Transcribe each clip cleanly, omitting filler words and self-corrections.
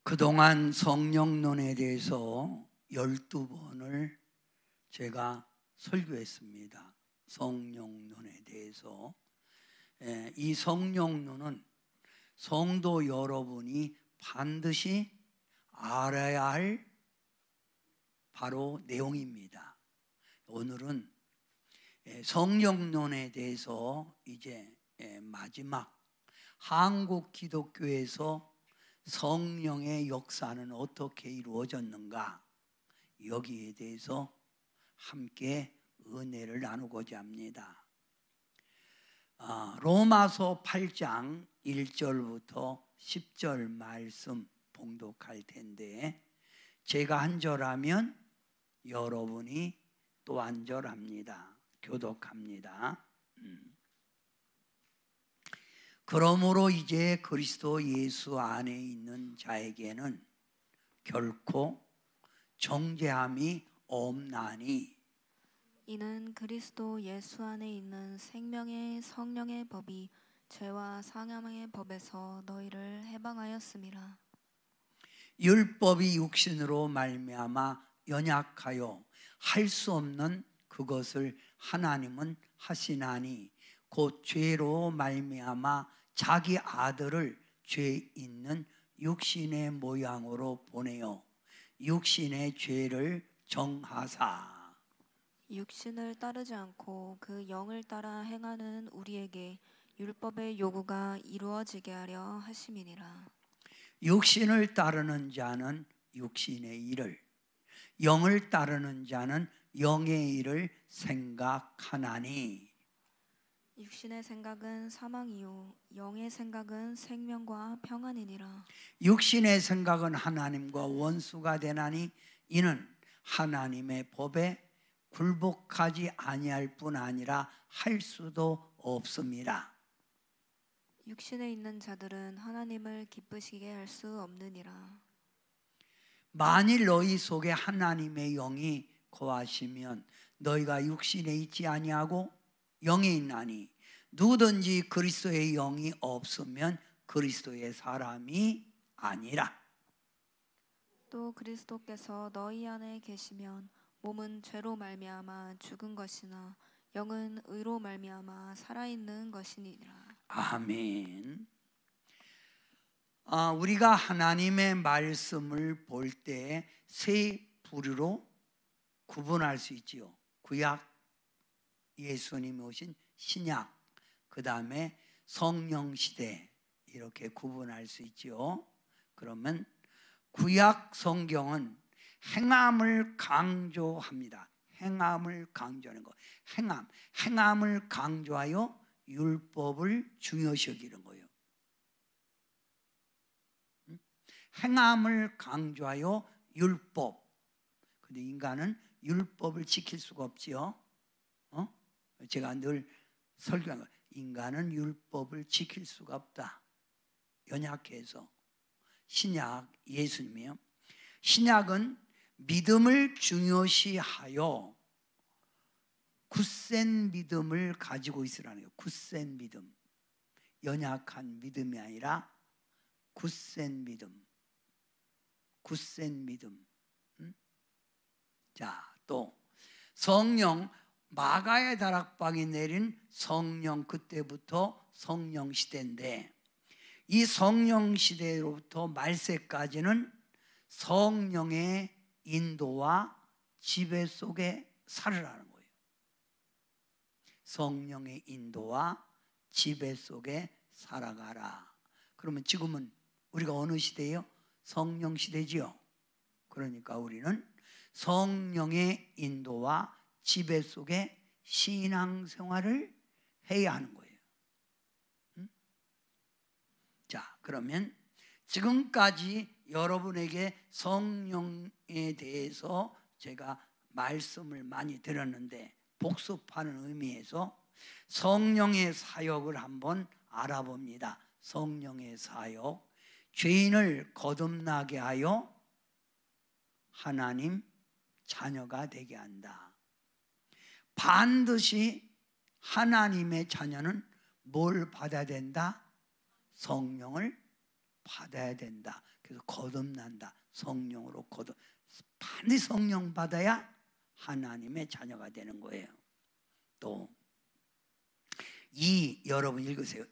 그동안 성령론에 대해서 12번을 제가 설교했습니다. 성령론에 대해서. 이 성령론은 성도 여러분이 반드시 알아야 할 바로 내용입니다. 오늘은 성령론에 대해서 이제 마지막 한국 기독교에서 성령의 역사는 어떻게 이루어졌는가, 여기에 대해서 함께 은혜를 나누고자 합니다. 로마서 8장 1절부터 10절 말씀 봉독할 텐데, 제가 한 절하면 여러분이 또 한 절합니다. 교독합니다. 그러므로 이제 그리스도 예수 안에 있는 자에게는 결코 정죄함이 없나니, 이는 그리스도 예수 안에 있는 생명의 성령의 법이 죄와 사망의 법에서 너희를 해방하였음이라. 율법이 육신으로 말미암아 연약하여 할 수 없는 그것을 하나님은 하시나니, 곧 죄로 말미암아 자기 아들을 죄 있는 육신의 모양으로 보내어 육신의 죄를 정하사 육신을 따르지 않고 그 영을 따라 행하는 우리에게 율법의 요구가 이루어지게 하려 하심이니라. 육신을 따르는 자는 육신의 일을, 영을 따르는 자는 영의 일을 생각하나니, 육신의 생각은 사망이요 영의 생각은 생명과 평안이니라. 육신의 생각은 하나님과 원수가 되나니, 이는 하나님의 법에 굴복하지 아니할 뿐 아니라 할 수도 없습니다. 육신에 있는 자들은 하나님을 기쁘시게 할 수 없느니라. 만일 너희 속에 하나님의 영이 거하시면 너희가 육신에 있지 아니하고 영에 있나니, 누구든지 그리스도의 영이 없으면 그리스도의 사람이 아니라. 또 그리스도께서 너희 안에 계시면 몸은 죄로 말미암아 죽은 것이나 영은 의로 말미암아 살아있는 것이니라. 아멘. 우리가 하나님의 말씀을 볼 때 세 부류로 구분할 수 있지요. 구약, 예수님이 오신 신약, 그 다음에 성령 시대, 이렇게 구분할 수 있지요. 그러면 구약 성경은 행함을 강조합니다. 행함을 강조하는 거. 행함을 강조하여 율법을 중요시 여기는 거예요. 행함을 강조하여 율법. 근데 인간은 율법을 지킬 수가 없지요. 제가 늘 설교한 거, 인간은 율법을 지킬 수가 없다. 연약해서. 신약, 예수님이요. 신약은 믿음을 중요시하여 굳센 믿음을 가지고 있으라는 거예요. 굳센 믿음. 연약한 믿음이 아니라 굳센 믿음. 굳센 믿음. 자, 또 성령, 마가의 다락방이 내린 성령, 그때부터 성령 시대인데, 이 성령 시대로부터 말세까지는 성령의 인도와 지배 속에 살으라는 거예요. 성령의 인도와 지배 속에 살아가라. 그러면 지금은 우리가 어느 시대예요? 성령 시대지요. 그러니까 우리는 성령의 인도와 지배 속에 신앙생활을 해야 하는 거예요. 자, 그러면 지금까지 여러분에게 성령에 대해서 제가 말씀을 많이 드렸는데, 복습하는 의미에서 성령의 사역을 한번 알아봅니다. 성령의 사역, 죄인을 거듭나게 하여 하나님 자녀가 되게 한다. 반드시 하나님의 자녀는 뭘 받아야 된다? 성령을 받아야 된다. 그래서 거듭난다. 성령으로 반드시 성령 받아야 하나님의 자녀가 되는 거예요. 또 여러분 읽으세요.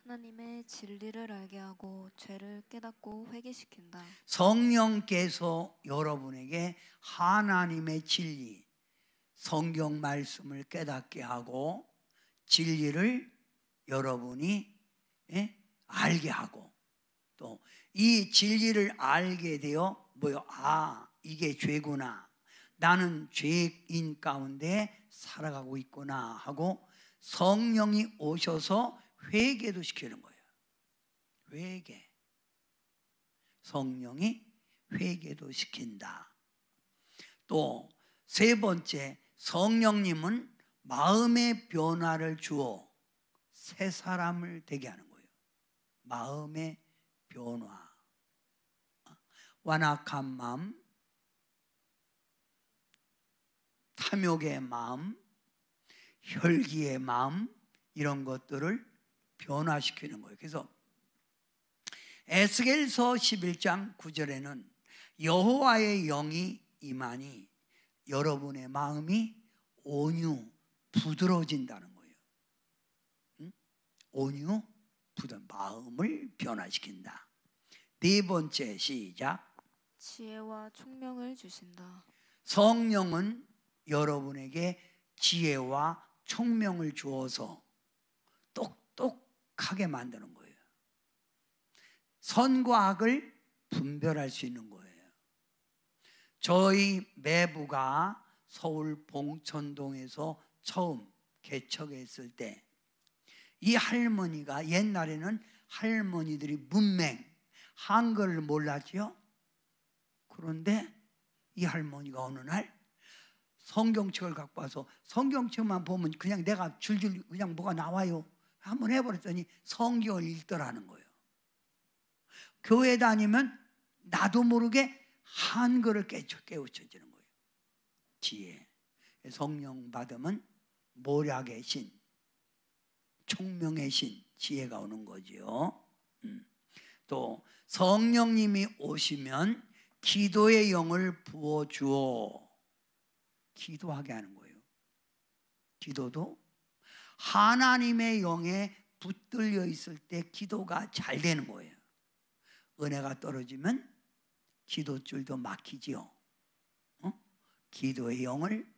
하나님의 진리를 알게 하고 죄를 깨닫고 회개시킨다. 성령께서 여러분에게 하나님의 진리, 성경 말씀을 깨닫게 하고 진리를 여러분이 알게 하고 또 이 진리를 알게 되어 이게 죄구나. 나는 죄인 가운데 살아가고 있구나 하고 성령이 오셔서 회개도 시키는 거예요. 회개. 성령이 회개도 시킨다. 또 세 번째, 성령님은 마음의 변화를 주어 새 사람을 되게 하는 거예요. 마음의 변화. 완악한 마음, 탐욕의 마음, 혈기의 마음, 이런 것들을 변화시키는 거예요. 그래서 에스겔서 11장 9절에는 여호와의 영이 임하니 여러분의 마음이 온유 부드러워진다는 거예요. 온유 부드러워, 마음을 변화시킨다. 네 번째, 시작. 지혜와 총명을 주신다. 성령은 여러분에게 지혜와 총명을 주어서 똑똑하게 만드는 거예요. 선과 악을 분별할 수 있는 거예요. 저희 매부가 서울 봉천동에서 처음 개척했을 때 이 할머니가, 옛날에는 할머니들이 문맹 한글을 몰랐죠. 그런데 이 할머니가 어느 날 성경책을 갖고 와서 성경책만 보면 그냥 내가 줄줄 그냥 뭐가 나와요. 한번 해버렸더니 성경을 읽더라는 거예요. 교회 다니면 나도 모르게 한글을 깨우쳐지는 거예요. 지혜. 성령 받으면 모략의 신, 총명의 신, 지혜가 오는 거죠. 또 성령님이 오시면 기도의 영을 부어주어 기도하게 하는 거예요. 기도도 하나님의 영에 붙들려 있을 때 기도가 잘 되는 거예요. 은혜가 떨어지면 기도줄도 막히지요. 기도의 영을,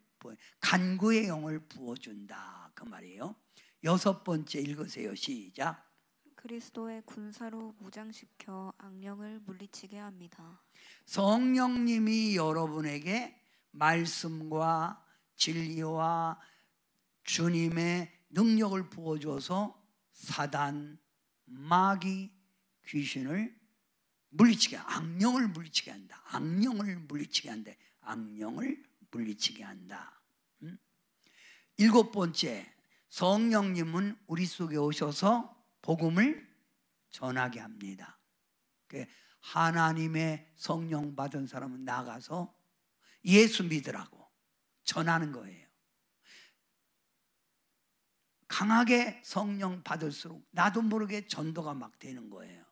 간구의 영을 부어준다, 그 말이에요. 여섯 번째 읽으세요. 시작. 그리스도의 군사로 무장시켜 악령을 물리치게 합니다. 성령님이 여러분에게 말씀과 진리와 주님의 능력을 부어줘서 사단, 마귀, 귀신을 물리치게, 악령을 물리치게 한다. 악령을 물리치게 한다. 악령을 물리치게 한다. 일곱 번째, 성령님은 우리 속에 오셔서 복음을 전하게 합니다. 하나님의 성령 받은 사람은 나가서 예수 믿으라고 전하는 거예요. 강하게 성령 받을수록 나도 모르게 전도가 막 되는 거예요.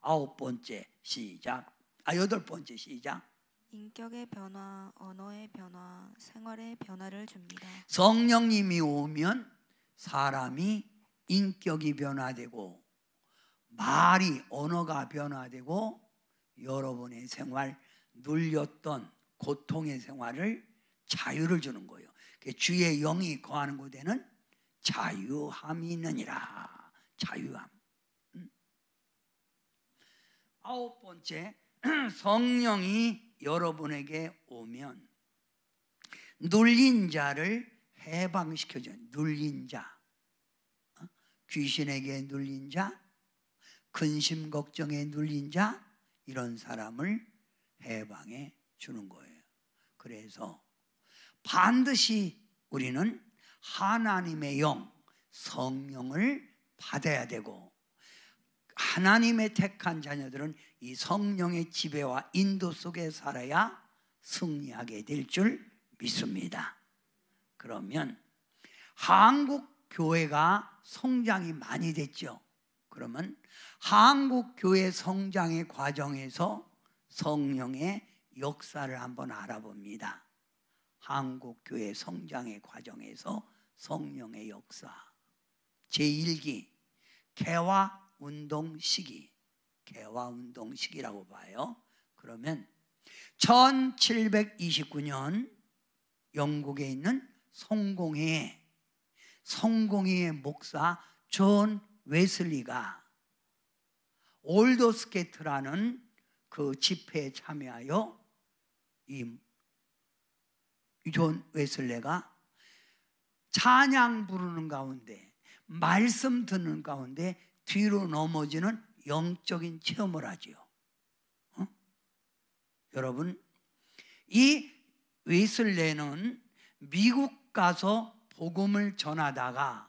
아홉 번째, 시작. 여덟 번째, 시작. 인격의 변화, 언어의 변화, 생활의 변화를 줍니다. 성령님이 오면 사람이 인격이 변화되고 말이, 언어가 변화되고 여러분의 생활, 눌렸던 고통의 생활을 자유를 주는 거예요. 주의 영이 거하는 곳에는 자유함이 있느니라. 자유함. 아홉 번째, 성령이 여러분에게 오면 눌린 자를 해방시켜줘요. 눌린 자, 귀신에게 눌린 자, 근심 걱정에 눌린 자, 이런 사람을 해방해 주는 거예요. 그래서 반드시 우리는 하나님의 영, 성령을 받아야 되고, 하나님의 택한 자녀들은 이 성령의 지배와 인도 속에 살아야 승리하게 될 줄 믿습니다. 그러면 한국 교회가 성장이 많이 됐죠. 그러면 한국 교회 성장의 과정에서 성령의 역사를 한번 알아봅니다. 한국 교회 성장의 과정에서 성령의 역사. 제1기 개화 운동 시기. 개화 운동 시기라고 봐요. 그러면 1729년 영국에 있는 성공회의 목사 존 웨슬리가 올더스게이트라는 그 집회에 참여하여 이 존 웨슬리가 찬양 부르는 가운데, 말씀 듣는 가운데 뒤로 넘어지는 영적인 체험을 하지요. 여러분, 이 웨슬리는 미국 가서 복음을 전하다가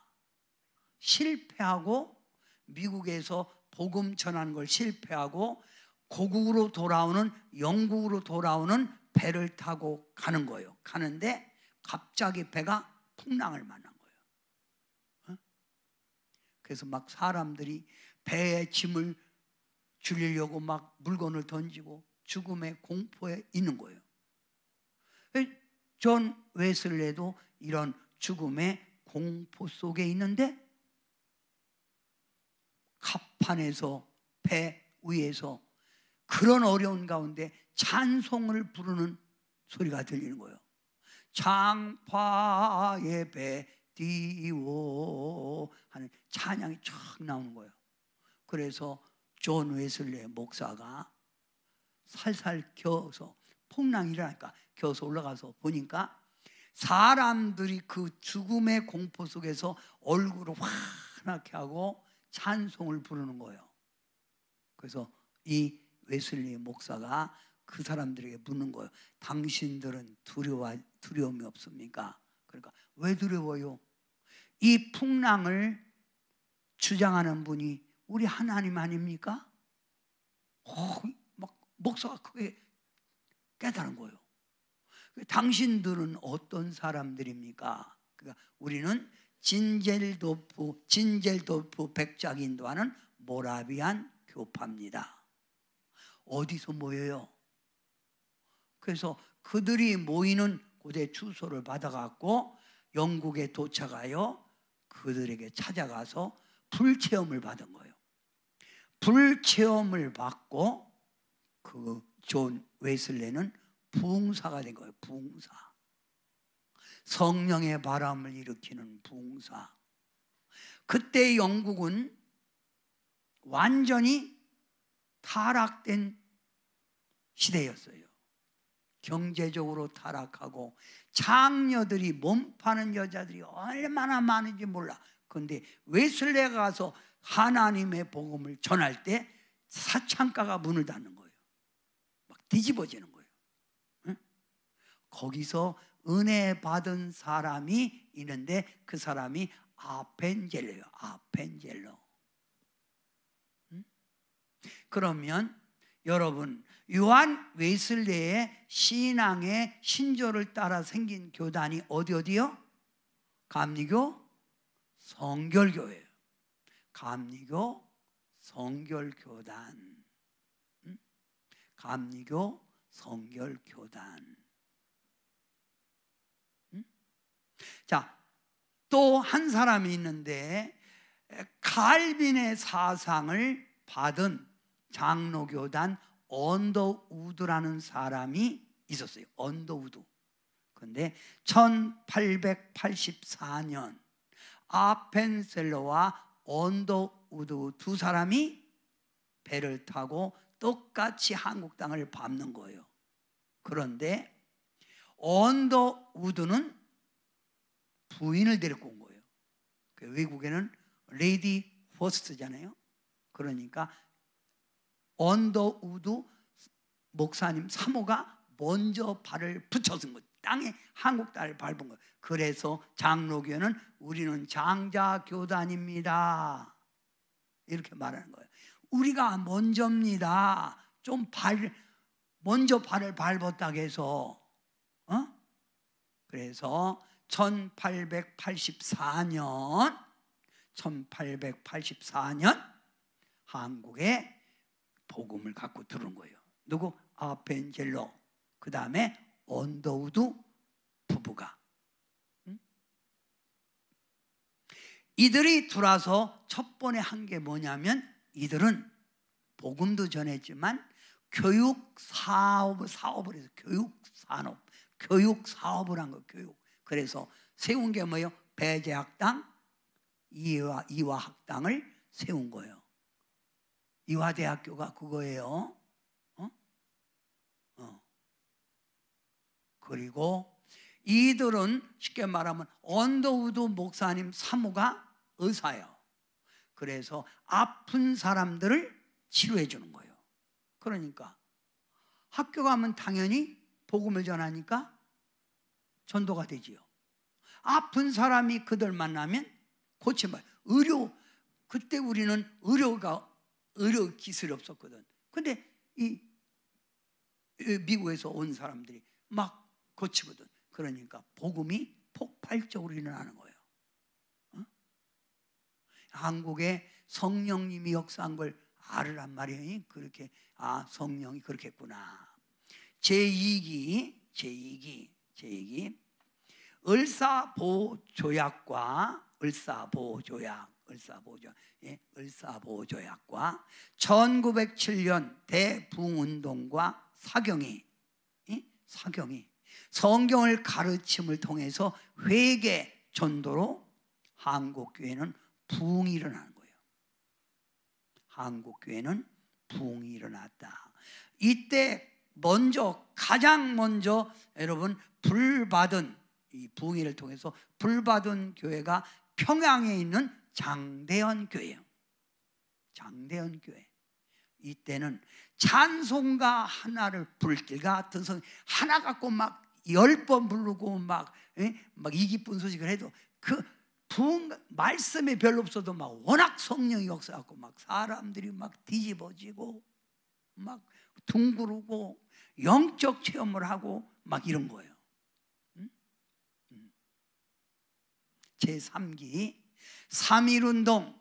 실패하고, 미국에서 복음 전하는 걸 실패하고 고국으로 돌아오는, 영국으로 돌아오는 배를 타고 가는 거예요. 가는데 갑자기 배가 풍랑을 만난 거예요. 그래서 막 사람들이 배에 짐을 줄이려고 막 물건을 던지고 죽음의 공포에 있는 거예요. 존 웨슬리도 이런 죽음의 공포 속에 있는데 갑판에서, 배 위에서 그런 어려운 가운데 찬송을 부르는 소리가 들리는 거예요. 장파의 배 띄워 하는 찬양이 쫙 나오는 거예요. 그래서 존 웨슬리 목사가 살살 겨서, 풍랑이 일어나니까 겨서 올라가서 보니까 사람들이 그 죽음의 공포 속에서 얼굴을 환하게 하고 찬송을 부르는 거예요. 그래서 이 웨슬리 목사가 그 사람들에게 묻는 거예요. 당신들은 두려움이 없습니까? 그러니까 왜 두려워요? 이 풍랑을 주장하는 분이 우리 하나님 아닙니까? 막 목사가 크게 깨달은 거예요. 당신들은 어떤 사람들입니까? 그러니까 우리는 진젤도프 백작 인도하는 모라비안 교파입니다. 어디서 모여요? 그래서 그들이 모이는 곳에 주소를 받아갖고 영국에 도착하여 그들에게 찾아가서 불체험을 받은 거예요. 불체험을 받고 그 존 웨슬리는 부흥사가 된 거예요. 부흥사. 성령의 바람을 일으키는 부흥사. 그때 영국은 완전히 타락된 시대였어요. 경제적으로 타락하고 장녀들이, 몸 파는 여자들이 얼마나 많은지 몰라. 그런데 웨슬리가 가서 하나님의 복음을 전할 때 사창가가 문을 닫는 거예요. 막 뒤집어지는 거예요. 응? 거기서 은혜 받은 사람이 있는데 그 사람이 아펜젤로예요. 아펜젤로. 응? 그러면 여러분, 요한 웨슬리의 신앙의 신조를 따라 생긴 교단이 어디요? 감리교 성결교회예요. 감리교 성결교단. 감리교 성결교단. 자, 또 한 사람이 있는데 칼빈의 사상을 받은 장로교단 언더우드라는 사람이 있었어요. 언더우드. 그런데 1884년 아펜셀러와 언더우드 두 사람이 배를 타고 똑같이 한국 땅을 밟는 거예요. 그런데 언더우드는 부인을 데리고 온 거예요. 외국에는 레이디 퍼스트잖아요. 그러니까 언더우드 목사님 사모가 먼저 발을 붙여선 거예요. 땅에 한국 땅을 밟은 거예요. 그래서 장로교는 우리는 장자교단입니다. 이렇게 말하는 거예요. 우리가 먼저입니다. 먼저 발을 밟았다고 해서, 그래서 1884년 한국에 복음을 갖고 들어온 거예요. 누구? 아펜젤로, 그 다음에 언더우드 부부가. 이들이 들어와서 첫 번에 한 게 뭐냐면, 이들은 복음도 전했지만 교육 사업을 해서 교육 사업을 한 거예요. 교육. 그래서 세운 게 뭐예요? 배제학당, 이화학당을 세운 거예요. 이화대학교가 그거예요. 그리고 이들은 쉽게 말하면 언더우드 목사님 사모가 의사예요. 그래서 아픈 사람들을 치료해 주는 거예요. 그러니까 학교 가면 당연히 복음을 전하니까 전도가 되지요. 아픈 사람이 그들 만나면 고쳐봐요. 그때 우리는 의료 기술이 없었거든. 근데 이 미국에서 온 사람들이 막 고치거든. 그러니까 복음이 폭발적으로 일어나는 거예요. 한국에 성령님이 역사한 걸 알으란 말이에요. 그렇게, 성령이 그렇게 했구나. 제2기 을사보조약과 1907년 대부흥운동과 사경이 성경을 가르침을 통해서 회개 전도로 한국교회는 부흥이 일어나는 거예요. 한국교회는 부흥이 일어났다. 이때 가장 먼저 여러분 이 부흥회를 통해서 불받은 교회가 평양에 있는 장대현 교회예요. 장대현 교회. 이때는 찬송가 하나를 부를 때가 같은 성 하나 갖고 막 10번 부르고 막 이 기쁜 소식을 해도 그 부흥 말씀이 별로 없어도 막 워낙 성령이 역사하고 막 사람들이 막 뒤집어지고 막 둥그르고 영적 체험을 하고 막 이런 거예요. 제3기 3.1운동.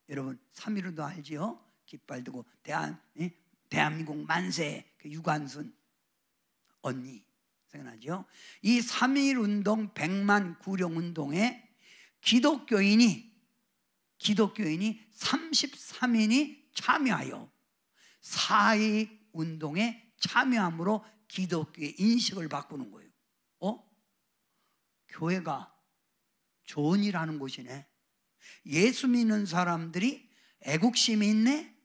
여러분 3.1운동 알지요? 깃발 들고 대한민국 만세, 유관순 언니 생각나죠? 이 3.1운동 100만 구령운동에 기독교인이 33인이 참여하여 4.2운동에 참여함으로 기독교의 인식을 바꾸는 거예요. 교회가 좋은 일 하는 곳이네. 예수 믿는 사람들이 애국심이 있네.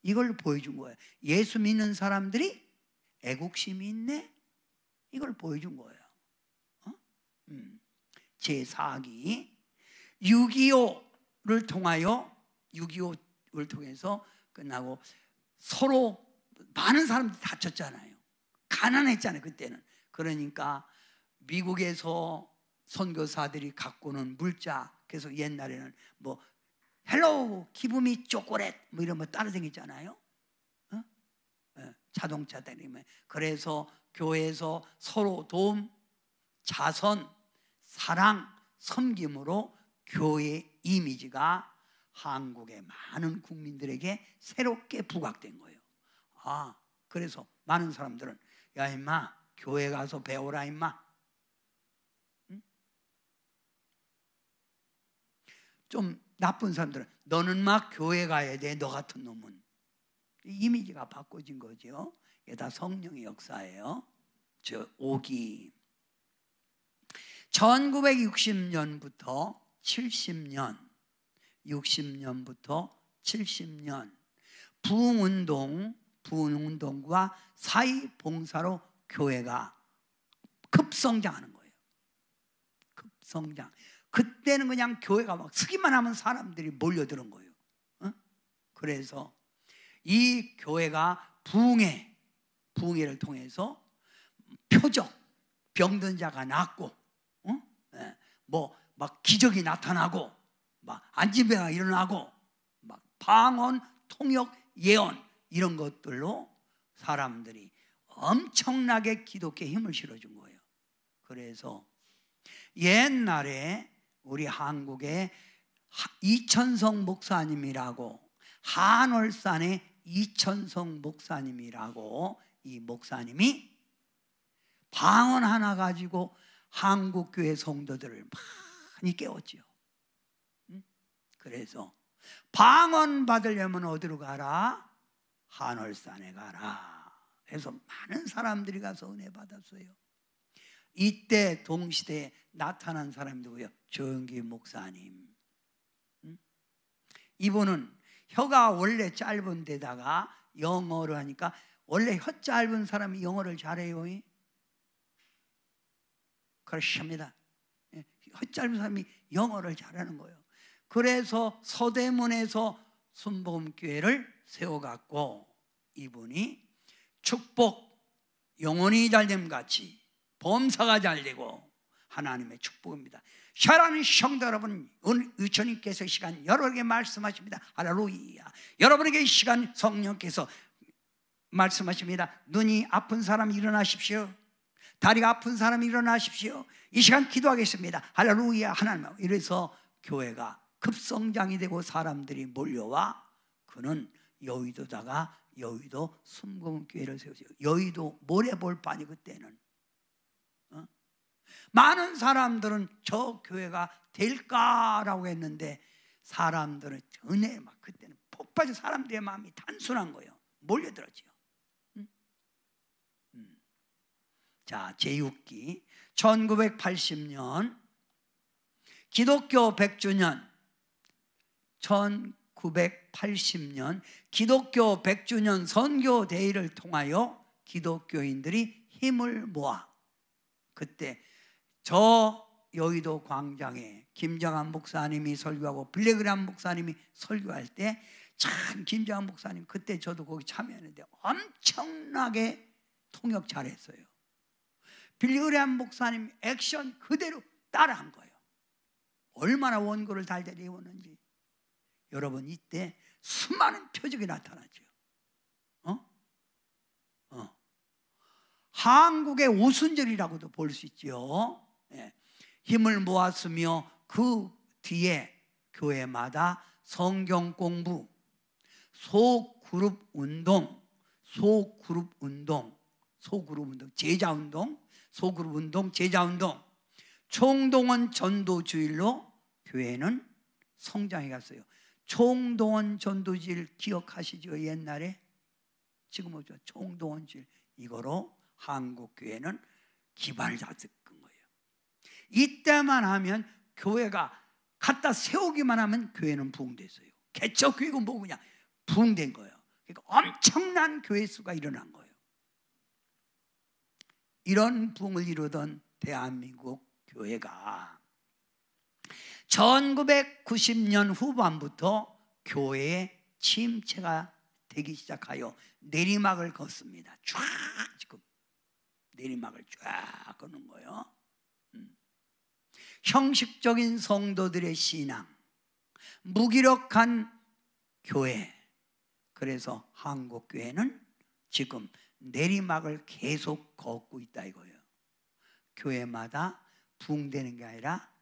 이걸 보여준 거예요. 예수 믿는 사람들이 애국심이 있네. 이걸 보여준 거예요. 제4기 6.25를 통해서 끝나고 서로 많은 사람들이 다쳤잖아요. 가난했잖아요 그때는. 그러니까 미국에서 선교사들이 갖고는 물자, 그래서 옛날에는 뭐 헬로우 기브미 초콜릿 뭐 이런 거 따라다녔잖아요. 자동차 다니면. 그래서 교회에서 서로 도움, 자선, 사랑, 섬김으로 교회 이미지가 한국의 많은 국민들에게 새롭게 부각된 거예요. 그래서 많은 사람들은 야 임마 교회 가서 배워라 임마. 좀 나쁜 사람들은 너는 막 교회 가야 돼. 너 같은 놈은. 이미지가 바꿔진 거죠. 이게 다 성령의 역사예요. 5기 1960년부터 60년부터 70년 부흥운동과 사회봉사로 교회가 급성장하는 거예요. 급성장. 그때는 그냥 교회가 막 쓰기만 하면 사람들이 몰려드는 거예요. 그래서 이 교회가 부흥회를 통해서 표적, 병든 자가 낫고, 뭐 막 기적이 나타나고, 막 안진병이 일어나고, 막 방언, 통역, 예언 이런 것들로 사람들이 엄청나게 기독교에 힘을 실어준 거예요. 그래서 옛날에 우리 한국에 이천성 목사님이라고 한월산의 이천성 목사님이라고, 이 목사님이 방언 하나 가지고 한국교회 성도들을 많이 깨웠지요. 그래서 방언 받으려면 어디로 가라? 한월산에 가라. 그래서 많은 사람들이 가서 은혜 받았어요. 이때 동시대에 나타난 사람이 누구예요? 조영기 목사님. 이분은 혀가 원래 짧은 데다가 영어를 하니까, 원래 혀 짧은 사람이 영어를 잘해요. 그렇습니다. 혀 짧은 사람이 영어를 잘하는 거예요. 그래서 서대문에서 순복음교회를 세워갖고, 이분이 축복, 영혼이 잘됨 같이 범사가 잘되고 하나님의 축복입니다. 사랑하는 성도 여러분, 오늘 주님께서 시간 여러분에게 말씀하십니다. 할렐루야. 여러분에게 이 시간 성령께서 말씀하십니다. 눈이 아픈 사람 일어나십시오. 다리가 아픈 사람 일어나십시오. 이 시간 기도하겠습니다. 할렐루야. 하나님. 이래서 교회가 급성장이 되고 사람들이 몰려와, 그는 여의도다가 여의도 순복음교회를 세우세요. 여의도 모래볼판이 그때는. 많은 사람들은 저 교회가 될까라고 했는데, 사람들은 은혜 막 그때는 폭발해서 사람들의 마음이 단순한 거예요. 몰려들었죠. 자, 제6기 1980년 기독교 100주년, 1980년 기독교 100주년 선교 대회를 통하여 기독교인들이 힘을 모아, 그때 저 여의도 광장에 김정한 목사님이 설교하고 빌레그람 목사님이 설교할 때, 참 김정한 목사님 그때 저도 거기 참여했는데 엄청나게 통역 잘했어요. 빌레그람 목사님 액션 그대로 따라한 거예요. 얼마나 원고를 달달이 외웠는지. 여러분, 이때 수많은 표적이 나타나죠. 한국의 오순절이라고도 볼 수 있죠. 예. 힘을 모았으며 그 뒤에 교회마다 성경 공부, 소그룹 운동, 제자 운동, 소그룹 운동, 제자 운동, 총동원 전도주일로 교회는 성장해 갔어요. 총동원 전도주일 기억하시죠? 옛날에? 지금 뭐죠? 총동원 주일. 이거로 한국교회는 기반을 잡은 거예요. 이때만 하면, 교회가 갖다 세우기만 하면 교회는 부흥됐어요. 개척교회가 뭐냐? 부흥된 거예요. 그러니까 엄청난 교회 수가 일어난 거예요. 이런 부흥을 이루던 대한민국 교회가 1990년 후반부터 교회의 침체가 되기 시작하여 내리막을 걷습니다. 쫙 지금 내리막을 쫙 걷는 거예요. 형식적인 성도들의 신앙, 무기력한 교회. 그래서 한국교회는 지금 내리막을 계속 걷고 있다 이거예요. 교회마다 부흥되는 게 아니라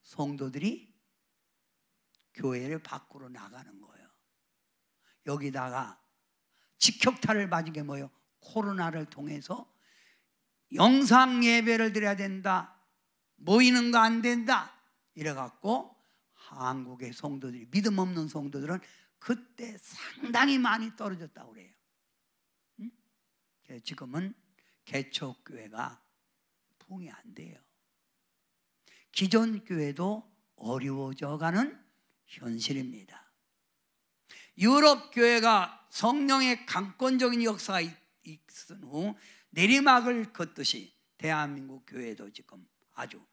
성도들이 교회를 밖으로 나가는 거예요. 여기다가 직격탄을 맞은 게 뭐예요? 코로나를 통해서 영상 예배를 드려야 된다, 모이는 거 안 된다 이래갖고 한국의 성도들이, 믿음 없는 성도들은 그때 상당히 많이 떨어졌다고 그래요. 지금은 개척교회가 부흥이 안 돼요. 기존 교회도 어려워져가는 현실입니다. 유럽 교회가 성령의 강권적인 역사가 있은 후 내리막을 걷듯이 대한민국 교회도 지금 아주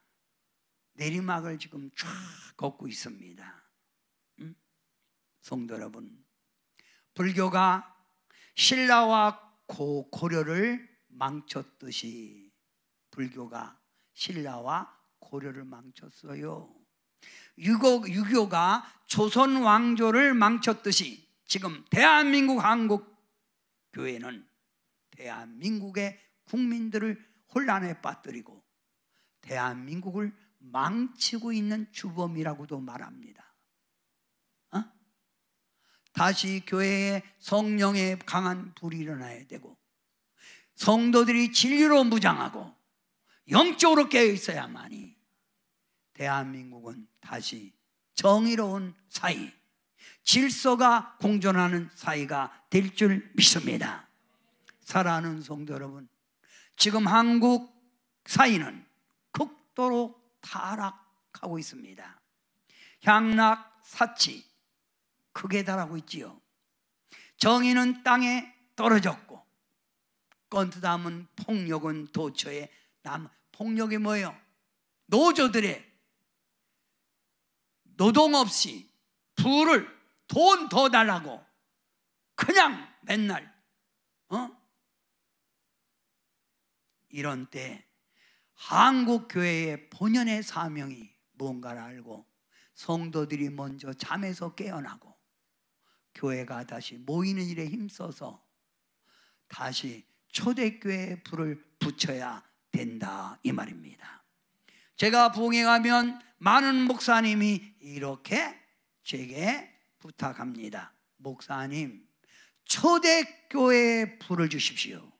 내리막을 지금 쫙 걷고 있습니다. 성도 여러분, 불교가 신라와 고려를 망쳤듯이 불교가 신라와 고려를 망쳤어요. 유교가 조선 왕조를 망쳤듯이 지금 대한민국 한국교회는 대한민국의 국민들을 혼란에 빠뜨리고 대한민국을 망치고 있는 주범이라고도 말합니다. 다시 교회에 성령의 강한 불이 일어나야 되고, 성도들이 진리로 무장하고 영적으로 깨어 있어야만이 대한민국은 다시 정의로운 사회, 질서가 공존하는 사회가 될 줄 믿습니다. 사랑하는 성도 여러분, 지금 한국 사회는 극도로 타락하고 있습니다. 향락, 사치 크게 달하고 있지요. 정의는 땅에 떨어졌고, 건투담은 폭력은 도처에 폭력이 뭐예요? 노조들의 노동 없이 부를 돈 더 달라고 그냥 맨날 이런 때 한국교회의 본연의 사명이 뭔가를 알고 성도들이 먼저 잠에서 깨어나고 교회가 다시 모이는 일에 힘써서 다시 초대교회의 불을 붙여야 된다, 이 말입니다. 제가 부흥회 가면 많은 목사님이 이렇게 제게 부탁합니다. 목사님, 초대교회에 불을 주십시오.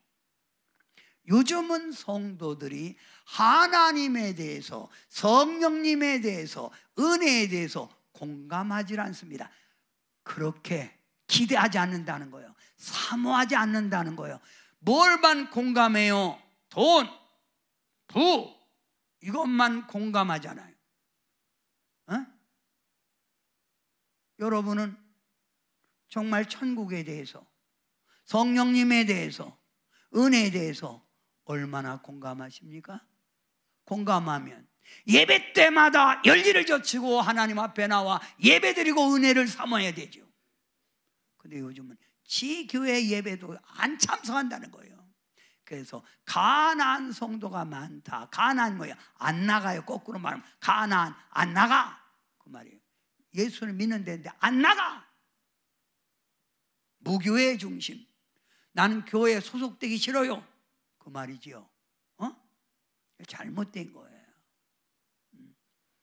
요즘은 성도들이 하나님에 대해서, 성령님에 대해서, 은혜에 대해서 공감하지 않습니다. 그렇게 기대하지 않는다는 거예요. 사모하지 않는다는 거예요. 뭘만 공감해요? 돈, 부, 이것만 공감하잖아요. 여러분은 정말 천국에 대해서, 성령님에 대해서, 은혜에 대해서 얼마나 공감하십니까? 공감하면 예배 때마다 열일을 젖히고 하나님 앞에 나와 예배드리고 은혜를 사모해야 되죠. 근데 요즘은 지교회 예배도 안 참석한다는 거예요. 그래서 가난한 성도가 많다. 가난 뭐야? 안 나가요. 거꾸로 말하면 가난 안 나가, 그 말이에요. 예수를 믿는 데인데 안 나가. 무교회 중심. 나는 교회에 소속되기 싫어요, 그 말이지요. 잘못된 거예요.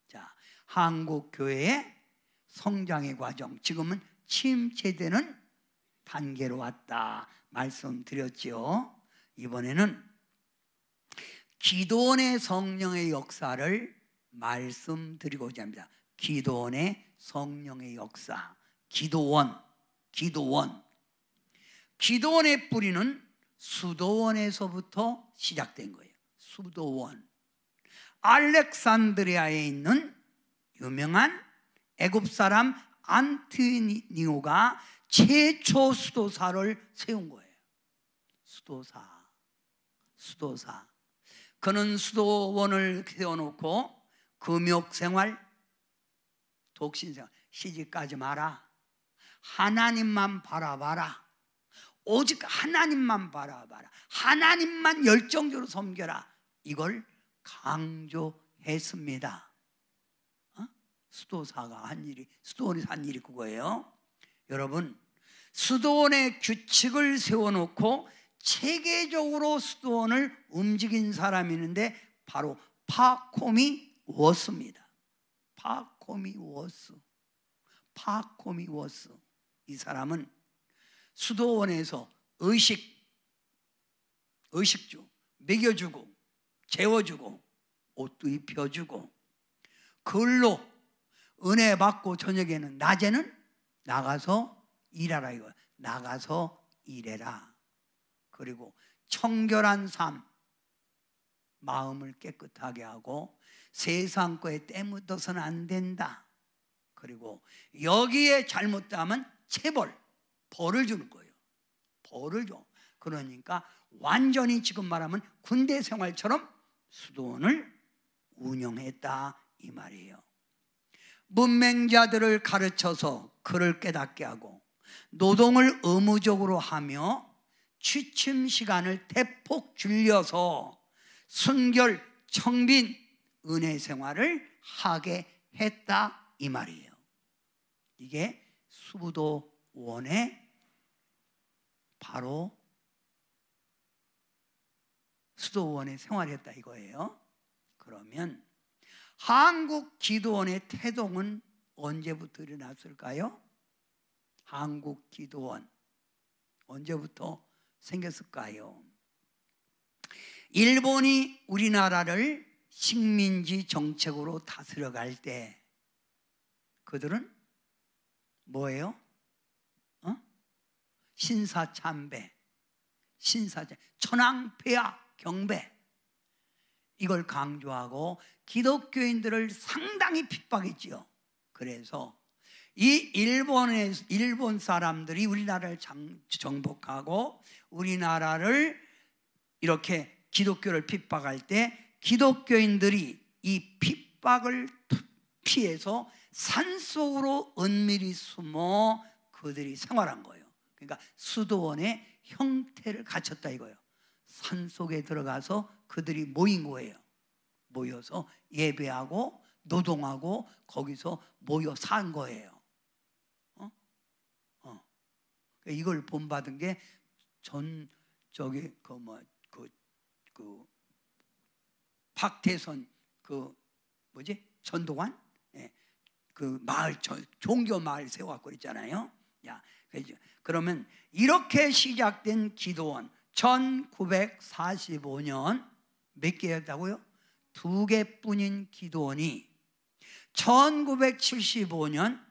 자, 한국 교회의 성장의 과정, 지금은 침체되는 단계로 왔다 말씀드렸죠. 이번에는 기도원의 성령의 역사를 말씀드리고자 합니다. 기도원의 성령의 역사. 기도원의 뿌리는 수도원에서부터 시작된 거예요. 수도원. 알렉산드리아에 있는 유명한 애굽 사람 안티니오가 최초 수도사를 세운 거예요. 수도사. 그는 수도원을 세워놓고 금욕생활, 독신생활, 시집가지 마라, 하나님만 바라봐라, 오직 하나님만 바라봐라, 하나님만 열정적으로 섬겨라, 이걸 강조했습니다. 수도사가 한 일이, 수도원에서 한 일이 그거예요. 여러분, 수도원의 규칙을 세워놓고 체계적으로 수도원을 움직인 사람이 있는데 바로 파코미 워스입니다. 파코미 워스. 이 사람은 수도원에서 의식주 먹여주고 재워주고 옷도 입혀주고 글로 은혜 받고 저녁에는, 낮에는 나가서 일하라, 이거. 나가서 일해라. 그리고 청결한 삶, 마음을 깨끗하게 하고 세상 거에 때묻어서는 안 된다. 그리고 여기에 잘못하면 벌을 주는 거예요. 벌을 줘. 그러니까 완전히 지금 말하면 군대 생활처럼 수도원을 운영했다, 이 말이에요. 문맹자들을 가르쳐서 그를 깨닫게 하고 노동을 의무적으로 하며 취침 시간을 대폭 줄여서 순결, 청빈, 은혜 생활을 하게 했다, 이 말이에요. 이게 수도원의 바로 수도원의 생활이었다, 이거예요. 그러면 한국 기도원의 태동은 언제부터 일어났을까요? 한국기도원 언제부터 생겼을까요? 일본이 우리나라를 식민지 정책으로 다스려갈 때 그들은 뭐예요? 신사참배, 천황폐하 경배 이걸 강조하고 기독교인들을 상당히 핍박했지요. 그래서 이 일본 사람들이 우리나라를 정복하고 우리나라를 이렇게 기독교를 핍박할 때 기독교인들이 이 핍박을 피해서 산속으로 은밀히 숨어 그들이 생활한 거예요. 그러니까 수도원의 형태를 갖췄다 이거예요. 산속에 들어가서 그들이 모인 거예요. 모여서 예배하고 노동하고 거기서 모여 산 거예요. 이걸 본받은 게 박태선 전동환 그 마을 종교 마을 세워갖고 그랬잖아요. 그러면 이렇게 시작된 기도원 1945년 몇 개였다고요? 2개뿐인 기도원이 1975년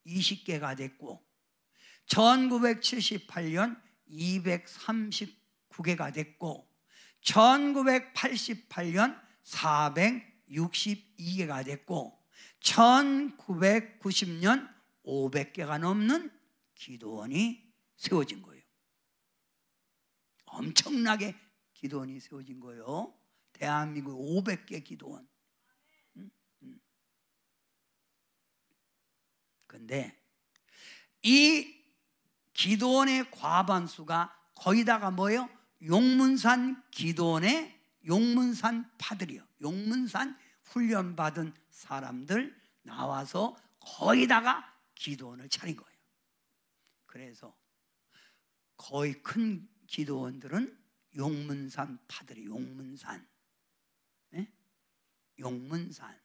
20개가 됐고 1978년 239개가 됐고 1988년 462개가 됐고 1990년 500개가 넘는 기도원이 세워진 거예요. 엄청나게 기도원이 세워진 거예요. 대한민국 500개 기도원. 그런데 이 기도원의 과반수가 거의다가 뭐예요? 용문산 기도원의 용문산 파들이요. 용문산 훈련받은 사람들 나와서 거의다가 기도원을 차린 거예요. 그래서 거의 큰 기도원들은 용문산 파들이 용문산. 네? 용문산.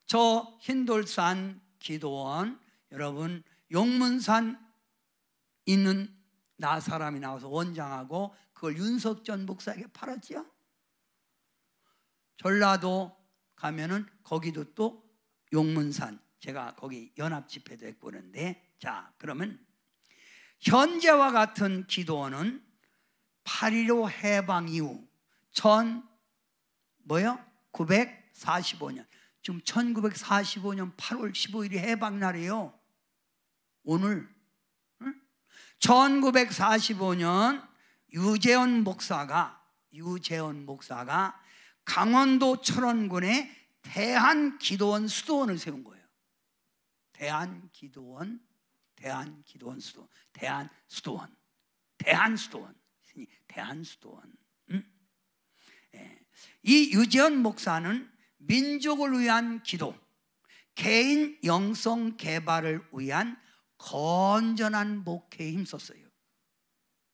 저 흰돌산 기도원 여러분 용문산 있는 나 사람이 나와서 원장하고 그걸 윤석전 목사에게 팔았지요. 전라도 가면은 거기도 또 용문산 제가 거기 연합 집회도 했고 그러는데 자 그러면 현재와 같은 기도원은 8.15 해방 이후 1945년 지금 1945년 8월 15일이 해방날이에요. 오늘 1945년 유재원 목사가 강원도 철원군에 대한기도원 수도원을 세운 거예요. 대한수도원. 이 유재원 목사는 민족을 위한 기도, 개인 영성 개발을 위한 건전한 목회에 힘썼어요.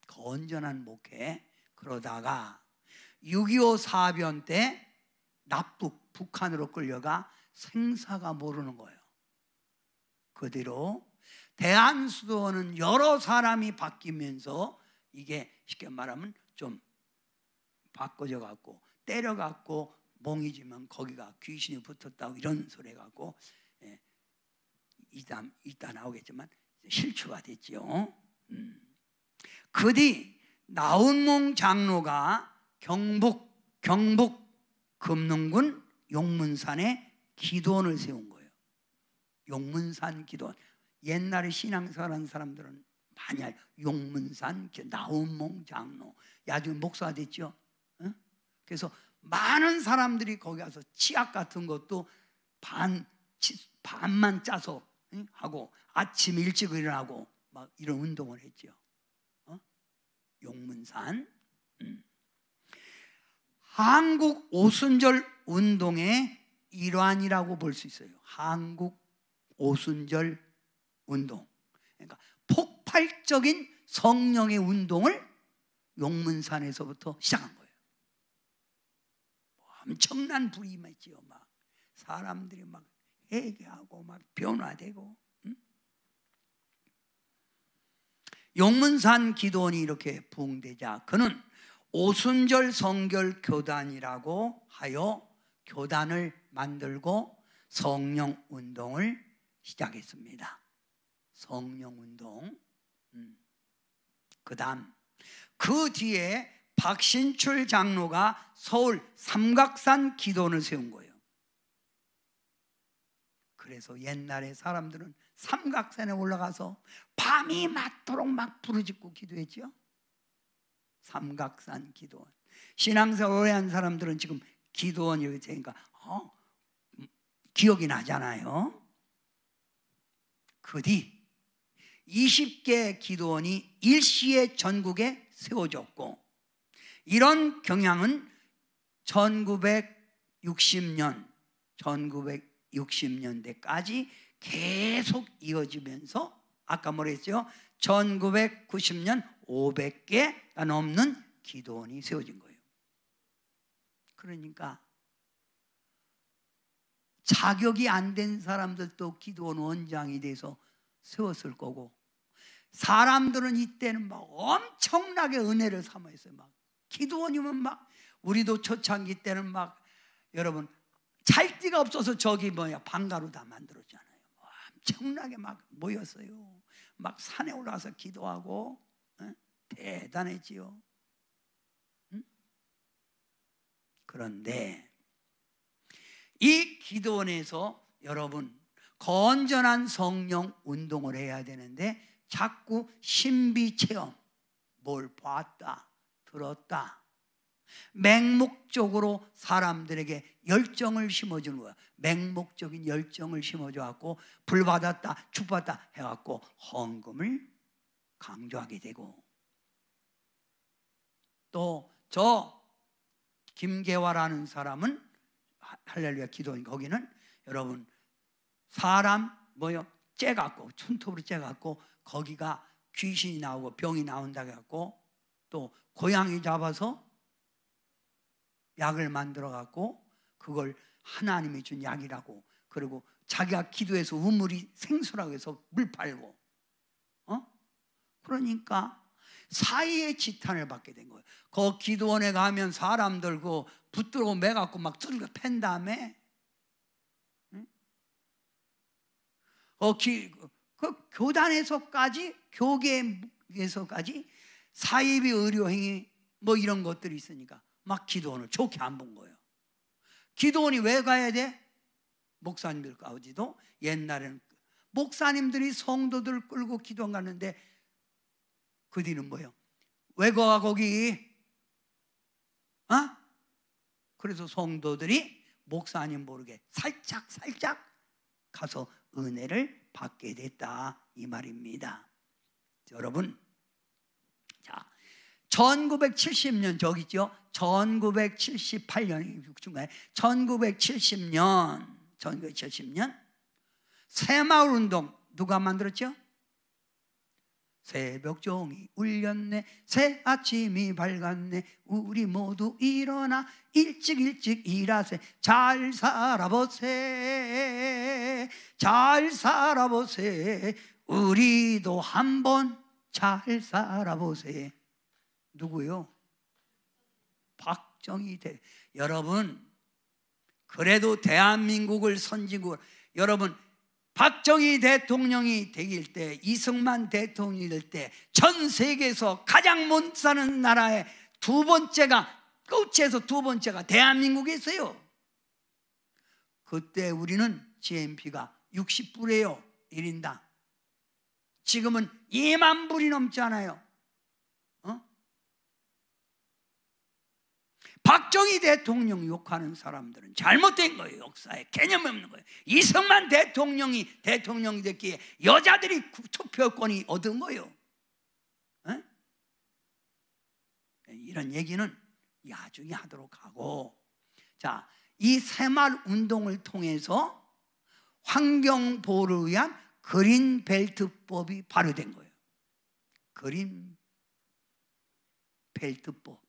건전한 목회. 그러다가 6.25 사변 때 납북 북한으로 끌려가 생사가 모르는 거예요. 그 뒤로 대한수도원은 여러 사람이 바뀌면서 이게 쉽게 말하면 좀 바꿔져 갖고 때려갖고 몽이지면 거기가 귀신이 붙었다고 이런 소리 갖고 이따 나오겠지만 실추가 됐죠. 그 뒤 나운몽 장로가 경북 금능군 용문산에 기도원을 세운 거예요. 용문산 기도원. 옛날에 신앙생활하는 사람들은 많이 알아요. 용문산 나운몽 장로. 나중에 목사가 됐죠. 그래서 많은 사람들이 거기 가서 치약 같은 것도 반만 짜서 하고 아침 일찍 일어나고 막 이런 운동을 했죠. 용문산. 한국 오순절 운동의 일환이라고 볼 수 있어요. 한국 오순절 운동. 그러니까 폭발적인 성령의 운동을 용문산에서부터 시작한 거예요. 엄청난 불이 임했지요. 막 사람들이 막 회개하고 막 변화되고. 용문산 기도원이 이렇게 부흥되자 그는 오순절 성결 교단이라고 하여 교단을 만들고 성령 운동을 시작했습니다. 성령 운동. 그 뒤에 박신출 장로가 서울 삼각산 기도원을 세운 거예요. 그래서 옛날에 사람들은 삼각산에 올라가서 밤이 맞도록 막 부르짖고 기도했죠. 삼각산 기도원. 신앙생활 오래 한 사람들은 지금 기도원 이렇게 되니까 기억이 나잖아요. 그 뒤 20개 기도원이 일시에 전국에 세워졌고, 이런 경향은 1960년대까지 계속 이어지면서 아까 뭐라 했죠? 1990년 500개가 넘는 기도원이 세워진 거예요. 그러니까 자격이 안 된 사람들도 기도원 원장이 돼서 세웠을 거고, 사람들은 이때는 막 엄청나게 은혜를 삼아했어요. 막 기도원이면 막, 우리도 초창기 때는 막 여러분 잘 데가 없어서 저기 방가로 다 만들었잖아요. 엄청나게 막 모였어요. 막 산에 올라가서 기도하고. 대단했지요. 그런데 이 기도원에서 여러분 건전한 성령 운동을 해야 되는데 자꾸 신비 체험, 뭘 봤다 들었다, 맹목적으로 사람들에게 열정을 심어주는 거야. 맹목적인 열정을 심어줘 갖고 불 받았다 축 받았다 해갖고 헌금을 강조하게 되고, 또 저 김계화라는 사람은 할렐루야 기도원, 거기는 여러분 사람 째갖고 손톱으로 째갖고 거기가 귀신이 나오고 병이 나온다 해갖고, 또 고양이 잡아서 약을 만들어 갖고 그걸 하나님이 준 약이라고, 그리고 자기가 기도해서 우물이 생수라고 해서 물 팔고, 그러니까 사이의 지탄을 받게 된 거예요. 그 기도원에 가면 사람들 그 붙들고 매갖고 막 두들겨 팬 다음에 그 교단에서까지, 교계에서까지 사이비 의료행위 이런 것들이 있으니까 막 기도원을 좋게 안 본 거예요. 기도원이 왜 가야 돼? 목사님들까지도 옛날에는 목사님들이 성도들을 끌고 기도원 갔는데 그 뒤는 뭐예요? 왜 가 거기? 그래서 성도들이 목사님 모르게 살짝 가서 은혜를 받게 됐다 이 말입니다. 여러분, 자 1970년 저기 있죠? 1978년 중간에 1970년 새마을 운동 누가 만들었죠? 새벽 종이 울렸네, 새 아침이 밝았네, 우리 모두 일어나 일찍 일하세, 잘 살아보세, 잘 살아보세, 우리도 한번 잘 살아보세. 누구요? 박정희 여러분, 그래도 대한민국을 선진국, 여러분 박정희 대통령이 되길 때, 이승만 대통령이 될 때 전 세계에서 가장 못 사는 나라의 두 번째가, 끝에서 두 번째가 대한민국에 있어요. 그때 우리는 GNP가 60불이에요 1인당. 지금은 2만 불이 넘잖아요. 박정희 대통령 욕하는 사람들은 잘못된 거예요. 역사에 개념이 없는 거예요. 이승만 대통령이 대통령이 됐기에 여자들이 투표권이 얻은 거예요. 이런 얘기는 나중에 하도록 하고, 자, 이 새마을 운동을 통해서 환경보호를 위한 그린벨트법이 발효된 거예요. 그린벨트법.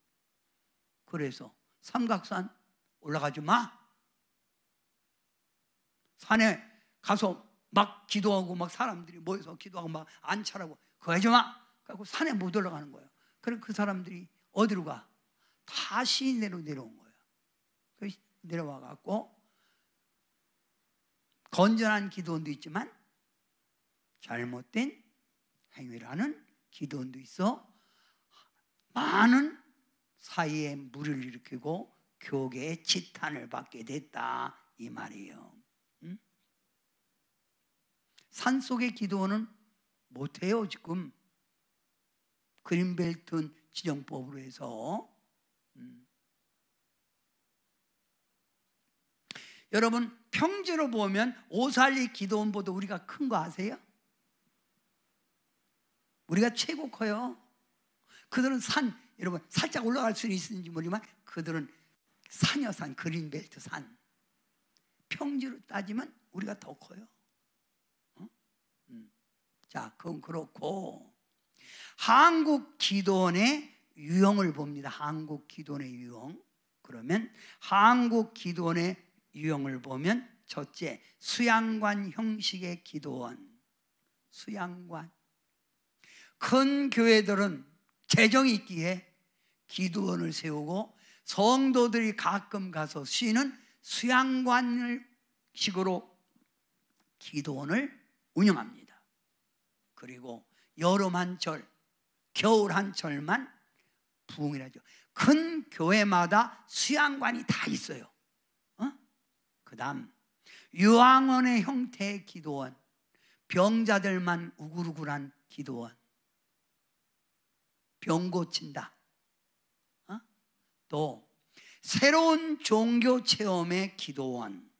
그래서 삼각산 올라가지 마. 산에 가서 막 기도하고 막 사람들이 모여서 기도하고 막 안차라고 그거 하지 마. 그리고 산에 못 올라가는 거예요. 그래서 그 사람들이 어디로 가? 다 시내로 내려온 거예요. 그래서 내려와 갖고 건전한 기도원도 있지만 잘못된 행위를 하는 기도원도 있어 많은 사이에 물을 일으키고 교계의 지탄을 받게 됐다 이 말이에요. 산속의 기도원은 못해요. 지금 그린벨트 지정법으로 해서. 여러분 평지로 보면 오살리 기도원보다 우리가 큰 거 아세요? 우리가 최고 커요. 그들은 산, 여러분 살짝 올라갈 수는 있는지 모르지만 그들은 산이요, 산, 그린벨트 산. 평지로 따지면 우리가 더 커요. 자, 그건 그렇고 한국 기도원의 유형을 봅니다. 한국 기도원의 유형. 그러면 한국 기도원의 유형을 보면 첫째, 수양관 형식의 기도원. 수양관. 큰 교회들은 재정이 있기에 기도원을 세우고 성도들이 가끔 가서 쉬는 수양관 식으로 기도원을 운영합니다. 그리고 여름 한철, 겨울 한철만 부흥이라죠. 큰 교회마다 수양관이 다 있어요. 그 다음 유황원의 형태의 기도원, 병자들만 우글우글한 기도원, 병 고친다. 또 새로운 종교 체험의 기도원,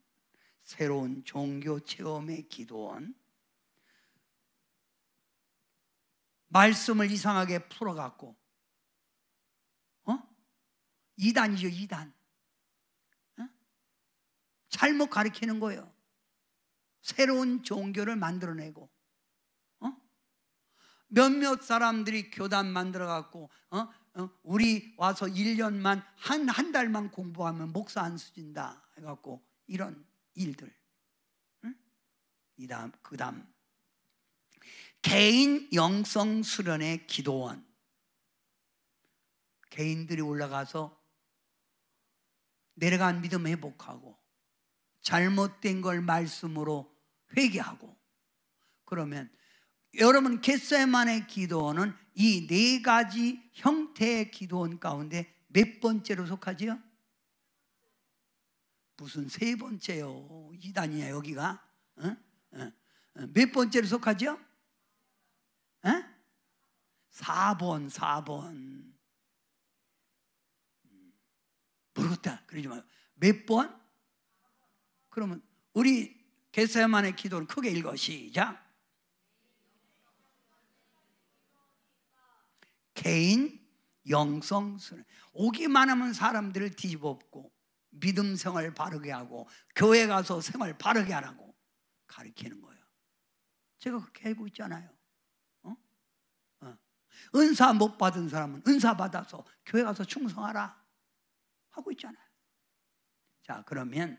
새로운 종교 체험의 기도원, 말씀을 이상하게 풀어갖고 이단이죠. 이단. 잘못 가르치는 거예요. 새로운 종교를 만들어내고 몇몇 사람들이 교단 만들어갖고 우리 와서 1년만 한 달만 공부하면 목사 안 쓰진다 해갖고 이런 일들. 그 다음 개인 영성 수련의 기도원. 개인들이 올라가서 내려간 믿음 회복하고 잘못된 걸 말씀으로 회개하고. 그러면 여러분 겟세마네 기도원은 이 네 가지 형태의 기도원 가운데 몇 번째로 속하지요? 무슨 세 번째요? 이단이야 여기가? 몇 번째로 속하죠? 4번. 모르겠다 그러지 마요. 몇 번? 그러면 우리 겟세마네 기도를 크게 읽어. 시작. 개인 영성 수련. 오기만 하면 사람들을 뒤집어엎고 믿음 생활 바르게 하고 교회 가서 생활 바르게 하라고 가르치는 거예요. 제가 그렇게 하고 있잖아요. 은사 못 받은 사람은 은사 받아서 교회 가서 충성하라 하고 있잖아요. 자, 그러면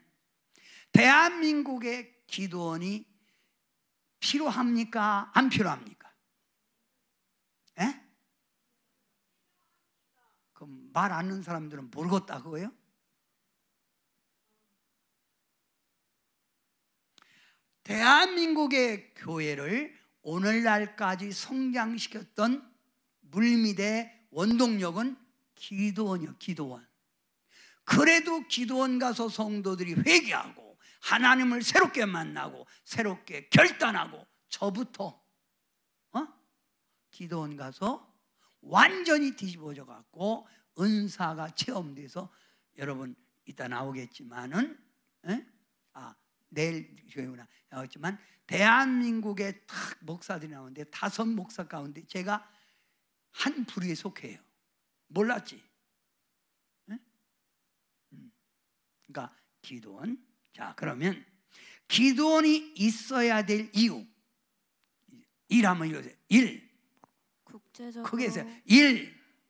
대한민국의 기도원이 필요합니까? 안 필요합니까? 예? 그럼 말 안 하는 사람들은 모르겠다 그거예요? 대한민국의 교회를 오늘날까지 성장시켰던 물밑의 원동력은 기도원이요. 기도원. 그래도 기도원 가서 성도들이 회개하고 하나님을 새롭게 만나고 새롭게 결단하고 저부터 기도원 가서 완전히 뒤집어져 갖고 은사가 체험돼서 여러분 이따 나오겠지만은 내일 교회구나 나오겠지만 대한민국의 탁 목사들이 나오는데 5 목사 가운데 제가 한 부류에 속해요. 몰랐지? 그러니까 기도원. 자, 그러면 기도원이 있어야 될 이유. 일하면 이거세요. 크게 해서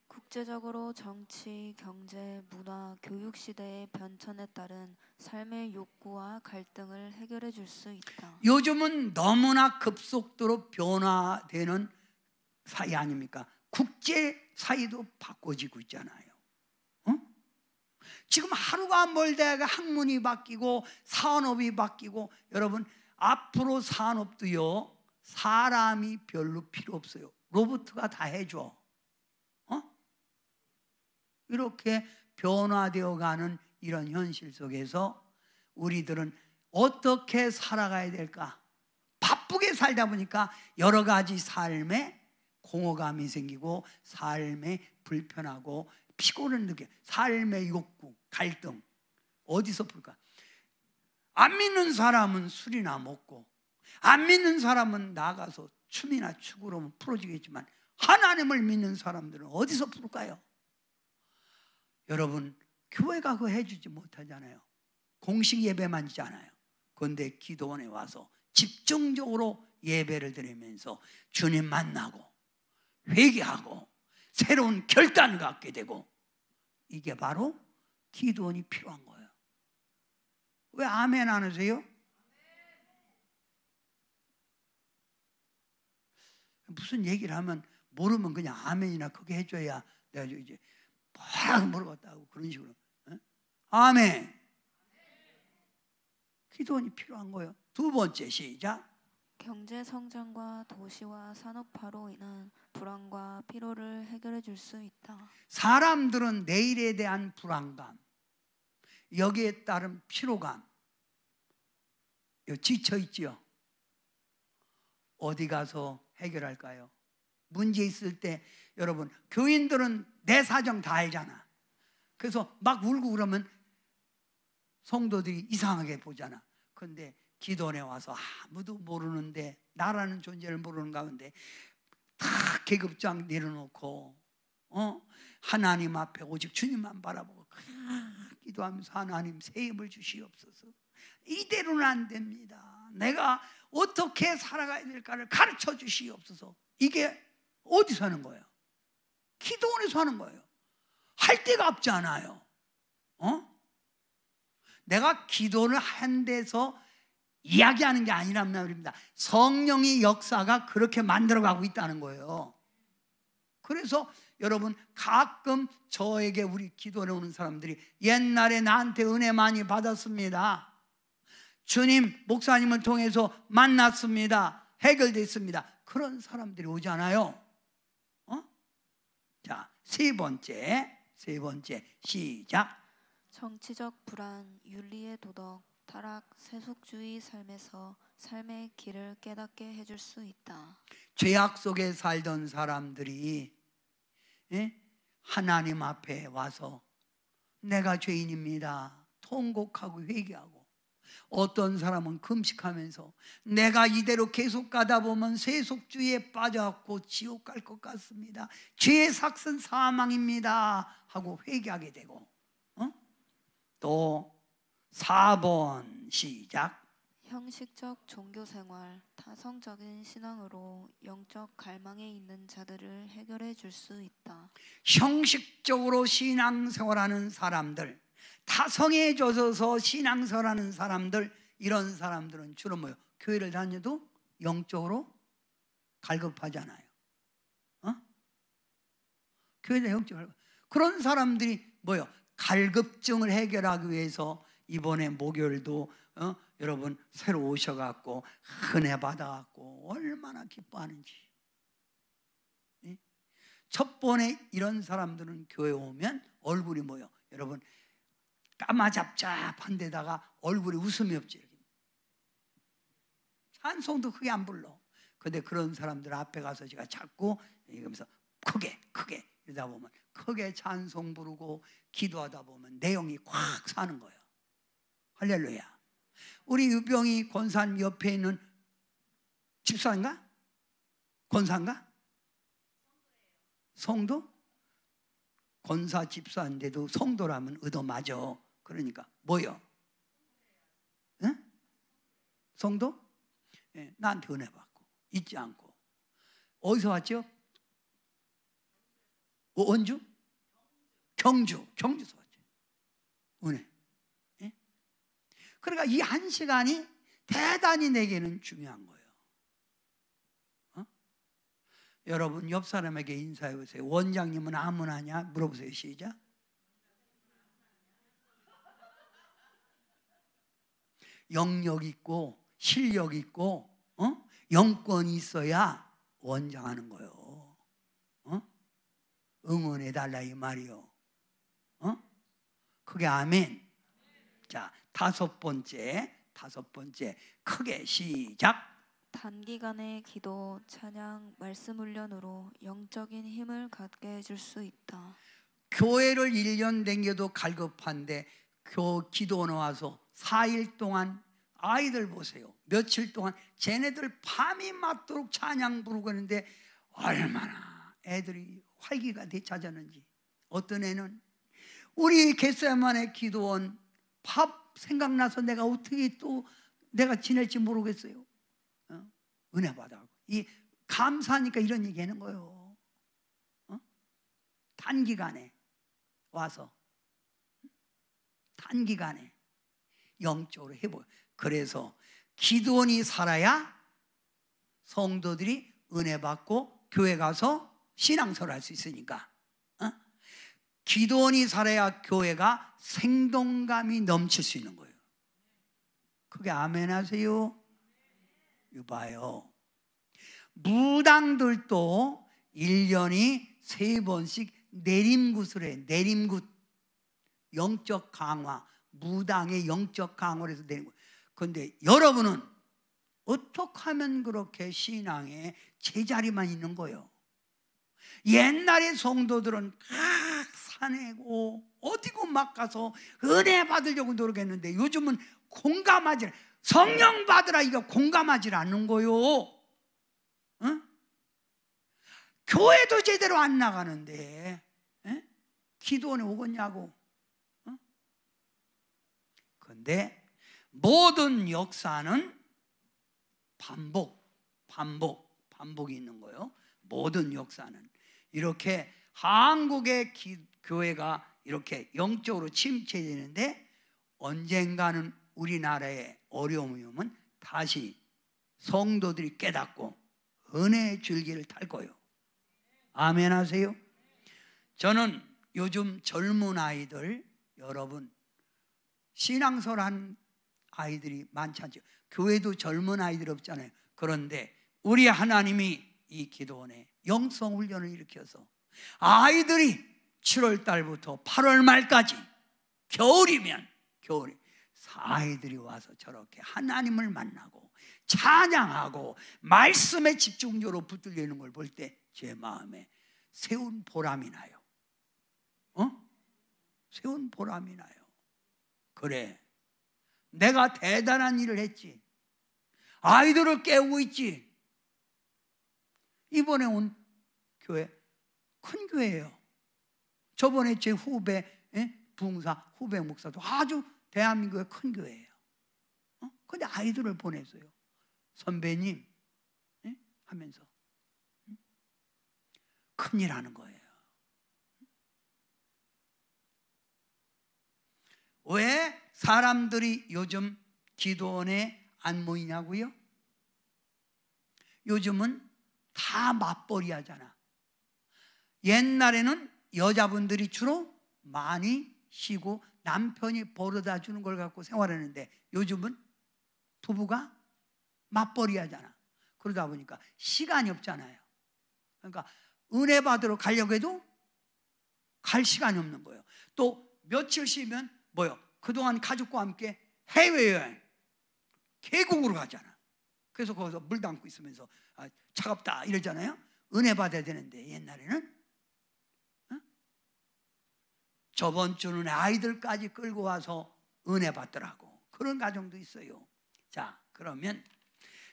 국제적으로 정치, 경제, 문화, 교육 시대의 변천에 따른 삶의 욕구와 갈등을 해결해 줄 수 있다. 요즘은 너무나 급속도로 변화되는 사이 아닙니까? 국제 사이도 바꿔지고 있잖아요. 지금 하루가 멀다가 학문이 바뀌고 산업이 바뀌고, 여러분 앞으로 산업도요 사람이 별로 필요 없어요. 로봇가 다 해줘. 이렇게 변화되어 가는 이런 현실 속에서 우리들은 어떻게 살아가야 될까? 바쁘게 살다 보니까 여러 가지 삶에 공허감이 생기고 삶에 불편하고 피곤을 느껴. 삶의 욕구, 갈등 어디서 풀까? 안 믿는 사람은 술이나 먹고, 안 믿는 사람은 나가서 춤이나 추고 그러면 풀어지겠지만, 하나님을 믿는 사람들은 어디서 풀까요? 여러분, 교회가 그거 해주지 못하잖아요. 공식 예배만 지잖아요. 그런데 기도원에 와서 집중적으로 예배를 드리면서 주님 만나고 회개하고 새로운 결단을 갖게 되고, 이게 바로 기도원이 필요한 거예요. 왜 아멘 안 하세요? 무슨 얘기를 하면 모르면 그냥 아멘이나 크게 해줘야 내가 이제 뭐라고 물어봤다고 그런 식으로. 아멘. 기도원이 필요한 거예요. 두 번째, 시작. 경제 성장과 도시와 산업화로 인한 불안과 피로를 해결해 줄 수 있다. 사람들은 내일에 대한 불안감, 여기에 따른 피로감, 지쳐 있지요. 어디 가서 해결할까요? 문제 있을 때 여러분, 교인들은 내 사정 다 알잖아. 그래서 막 울고 그러면 성도들이 이상하게 보잖아. 그런데 기도원에 와서 아무도 모르는데, 나라는 존재를 모르는 가운데 다 계급장 내려놓고 하나님 앞에 오직 주님만 바라보고 기도하면서, 하나님 새 힘을 주시옵소서. 이대로는 안 됩니다. 내가 어떻게 살아가야 될까를 가르쳐 주시옵소서. 이게 어디서 하는 거예요? 기도원에서 하는 거예요. 할 데가 없지 않아요. 내가 기도를 한 데서 이야기하는 게 아니란 말입니다. 성령의 역사가 그렇게 만들어가고 있다는 거예요. 그래서 여러분, 가끔 저에게 우리 기도해 오는 사람들이 옛날에 나한테 은혜 많이 받았습니다, 주님 목사님을 통해서 만났습니다, 해결됐습니다, 그런 사람들이 오잖아요. 자, 세 번째 시작. 정치적 불안, 윤리의 도덕, 타락, 세속주의 삶에서 삶의 길을 깨닫게 해줄 수 있다. 죄악 속에 살던 사람들이 하나님 앞에 와서 내가 죄인입니다 통곡하고 회개하고, 어떤 사람은 금식하면서 내가 이대로 계속 가다 보면 세속주의에 빠져갖고 지옥 갈 것 같습니다, 죄의 삭은 사망입니다 하고 회개하게 되고, 또 4번 시작. 형식적 종교생활, 타성적인 신앙으로 영적 갈망에 있는 자들을 해결해 줄 수 있다. 형식적으로 신앙생활하는 사람들, 타성해져서 신앙생활하는 사람들, 이런 사람들은 주로 뭐예요? 교회를 다녀도 영적으로 갈급하잖아요. 교회에 영적으로 그런 사람들이 뭐예요? 갈급증을 해결하기 위해서 이번에 목요일도 여러분 새로 오셔갖고 은혜 받아갖고 얼마나 기뻐하는지. 첫 번에 이런 사람들은 교회 오면 얼굴이 뭐예요? 여러분 까마잡잡한 데다가 얼굴에 웃음이 없지. 찬송도 크게 안 불러. 근데 그런 사람들 앞에 가서 제가 자꾸 이러면서 크게 이러다 보면 크게 찬송 부르고 기도하다 보면 내용이 꽉 사는 거예요. 할렐루야. 우리 유병희 권사님 옆에 있는 집사인가? 권사인가? 성도? 권사 집사인데도 성도라면 의도 맞아. 그러니까 뭐요? 응? 성도? 네, 나한테 은혜 받고 잊지 않고. 어디서 왔죠? 원주? 경주에서 왔죠. 은혜. 네? 그러니까 이 한 시간이 대단히 내게는 중요한 거예요. 여러분 옆 사람에게 인사해 보세요. 원장님은 아무나냐? 물어보세요. 시작. 영역 있고 실력 있고 영권이 있어야 원장하는 거요. 응원해 달라 이 말이요. 그게 아멘. 자, 다섯 번째 크게 시작. 단기간의 기도, 찬양, 말씀 훈련으로 영적인 힘을 갖게 해줄 수 있다. 교회를 1년 댕겨도 갈급한데 기도원 와서 4일 동안 아이들 보세요. 며칠 동안 쟤네들 밤이 맞도록 찬양 부르고 있는데 얼마나 애들이 활기가 되찾았는지. 어떤 애는 우리 겟세마네 기도원 밥 생각나서 내가 어떻게 또 내가 지낼지 모르겠어요. 은혜 받아. 이 감사하니까 이런 얘기하는 거예요. 단기간에 와서 단기간에 영적으로 해보요. 그래서 기도원이 살아야 성도들이 은혜 받고 교회 가서 신앙생활 할 수 있으니까. 기도원이 살아야 교회가 생동감이 넘칠 수 있는 거예요. 그게 아멘 하세요. 이거 봐요. 무당들도 1년이 3번씩 내림굿을 해. 내림굿. 영적 강화. 무당의 영적 강화를 해서 내는 거예요. 그런데 여러분은 어떻게 하면 그렇게 신앙에 제자리만 있는 거예요? 옛날의 성도들은 사내고 어디고 막 가서 은혜 받으려고 노력했는데 요즘은 공감하지, 성령 받으라 이거 공감하지 않는 거요. 교회도 제대로 안 나가는데 기도원에 오겠냐고. 그런데 모든 역사는 반복이 있는 거예요. 모든 역사는 이렇게 한국의 교회가 이렇게 영적으로 침체되는데 언젠가는 우리나라에 어려움이 오면 다시 성도들이 깨닫고 은혜의 줄기를 탈 거예요. 아멘 하세요. 저는 요즘 젊은 아이들, 여러분 신앙생활한 아이들이 많지 않죠. 교회도 젊은 아이들 없잖아요. 그런데 우리 하나님이 이 기도원에 영성 훈련을 일으켜서 아이들이 7월 달부터 8월 말까지 겨울이면 겨울에 아이들이 와서 저렇게 하나님을 만나고 찬양하고 말씀에 집중적으로 붙들려 있는 걸 볼 때 제 마음에 세운 보람이 나요. 세운 보람이 나요. 그래, 내가 대단한 일을 했지. 아이들을 깨우고 있지. 이번에 온 교회 큰 교회예요. 저번에 제 후배 부흥사 후배 목사도 아주 대한민국의 큰 교회예요. 근데 아이들을 보냈어요. 선배님 하면서 큰일 하는 거예요. 왜 사람들이 요즘 기도원에 안 모이냐고요? 요즘은 다 맞벌이 하잖아. 옛날에는 여자분들이 주로 많이 쉬고 남편이 벌어다 주는 걸 갖고 생활하는데 요즘은 부부가 맞벌이 하잖아. 그러다 보니까 시간이 없잖아요. 그러니까 은혜 받으러 가려고 해도 갈 시간이 없는 거예요. 또 며칠 쉬면 뭐요? 그동안 가족과 함께 해외여행 계곡으로 가잖아. 그래서 거기서 물 담고 있으면서 차갑다 이러잖아요. 은혜 받아야 되는데 옛날에는 저번 주는 아이들까지 끌고 와서 은혜 받더라고. 그런 가정도 있어요. 자, 그러면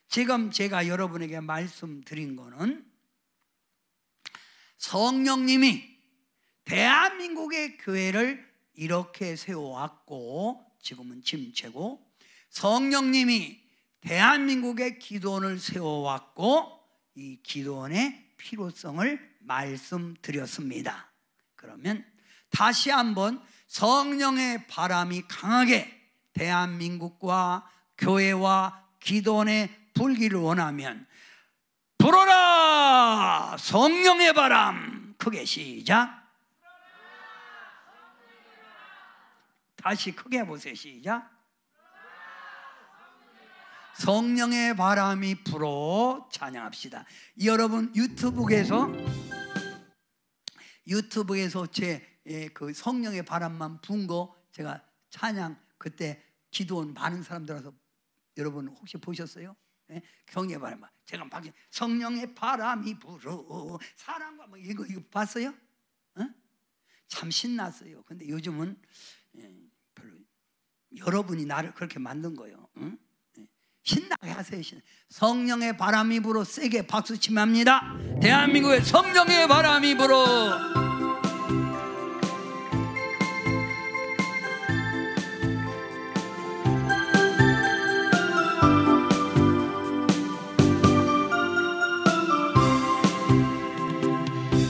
지금 제가 여러분에게 말씀드린 거는 성령님이 대한민국의 교회를 이렇게 세워왔고 지금은 침체고, 성령님이 대한민국의 기도원을 세워왔고 이 기도원의 필요성을 말씀드렸습니다. 그러면 다시 한번 성령의 바람이 강하게 대한민국과 교회와 기도원에 불기를 원하면 불어라 성령의 바람. 크게 시작. 다시 크게 해보세요. 시작. 성령의 바람이 불어. 찬양합시다. 여러분 유튜브에서 제 그 성령의 바람만 분 거 제가 찬양 그때 기도원 많은 사람들 와서 여러분 혹시 보셨어요? 네? 성령의 바람 제가 막 성령의 바람이 불어 사랑과 뭐 이거 봤어요? 어? 참 신났어요. 근데 요즘은 별로 여러분이 나를 그렇게 만든 거예요. 응? 신나게 하세요. 성령의 바람이 불어. 세게 박수 치면 합니다. 대한민국에 성령의 바람이 불어.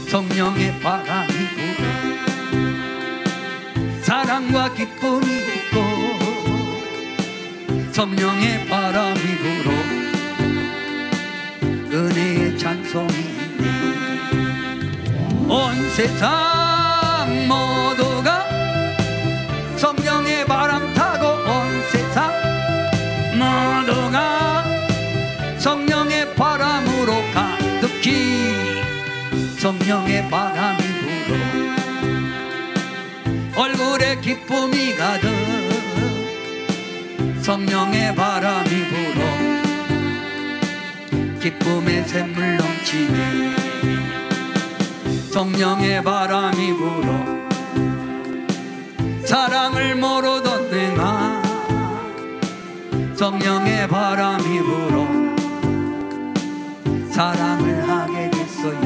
성령의 바람이 불어. 사랑과 기쁨이 있고 성령의 바람이 불어. 은혜의 찬송이 있네. 온 세상 모두가 성령의 바람 타고 온 세상 모두가 성령의 바람으로 가득히 성령의 바람이 불어. 얼굴에 기쁨이 가득 성령의 바람이 불어. 기쁨의 샘물 넘치네. 성령의 바람이 불어. 사랑을 모르던 내가 성령의 바람이 불어. 사랑을 하게 됐어요.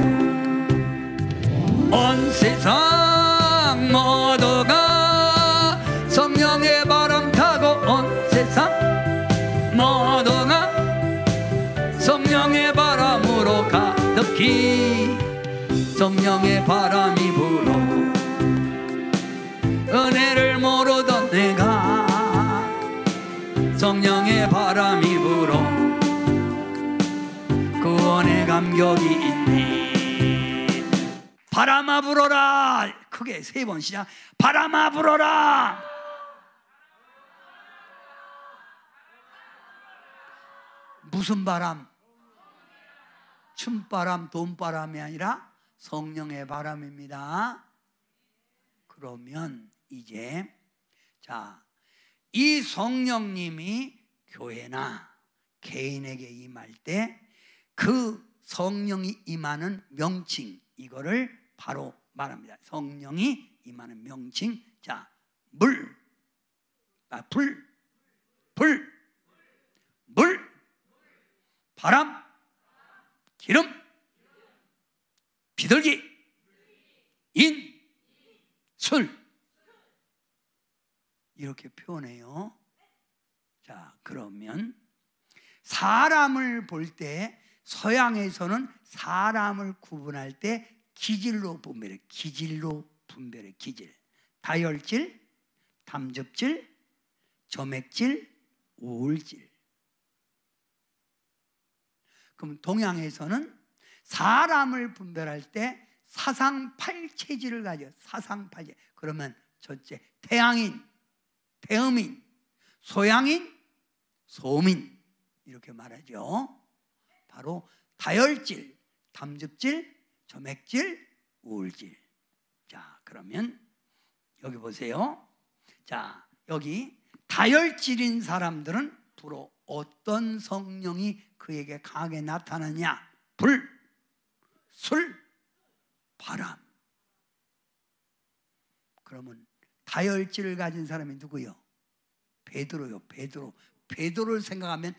온 세상 모두가 성령의 바람 타고 온 세상 모두가 성령의 바람으로 가득히 성령의 바람이 불어. 은혜를 모르던 내가 성령의 바람이 불어. 구원의 감격이 있네. 바람아 불어라. 크게 3번 시작. 바람아 불어라. 무슨 바람? 춤바람, 돈바람이 아니라 성령의 바람입니다. 그러면 이제 이 성령님이 교회나 개인에게 임할 때 그 성령이 임하는 명칭, 이거를 바로 말합니다. 성령이 임하는 명칭. 물, 물, 바람, 기름, 비둘기, 인, 술, 이렇게 표현해요. 그러면 사람을 볼 때 서양에서는 사람을 구분할 때 기질로 분별해. 기질로 분별해. 기질. 다혈질, 담즙질, 점액질, 우울질. 그럼 동양에서는 사람을 분별할 때 사상팔체질을 가져. 사상팔체. 그러면 첫째 태양인, 태음인, 소양인, 소음인 이렇게 말하죠. 바로 다혈질, 담즙질, 점액질, 우울질. 그러면 여기 보세요. 여기 다혈질인 사람들은 주로 어떤 성령이 그에게 강하게 나타나냐? 불, 술, 바람. 그러면 다혈질을 가진 사람이 누구요? 베드로요. 베드로를 생각하면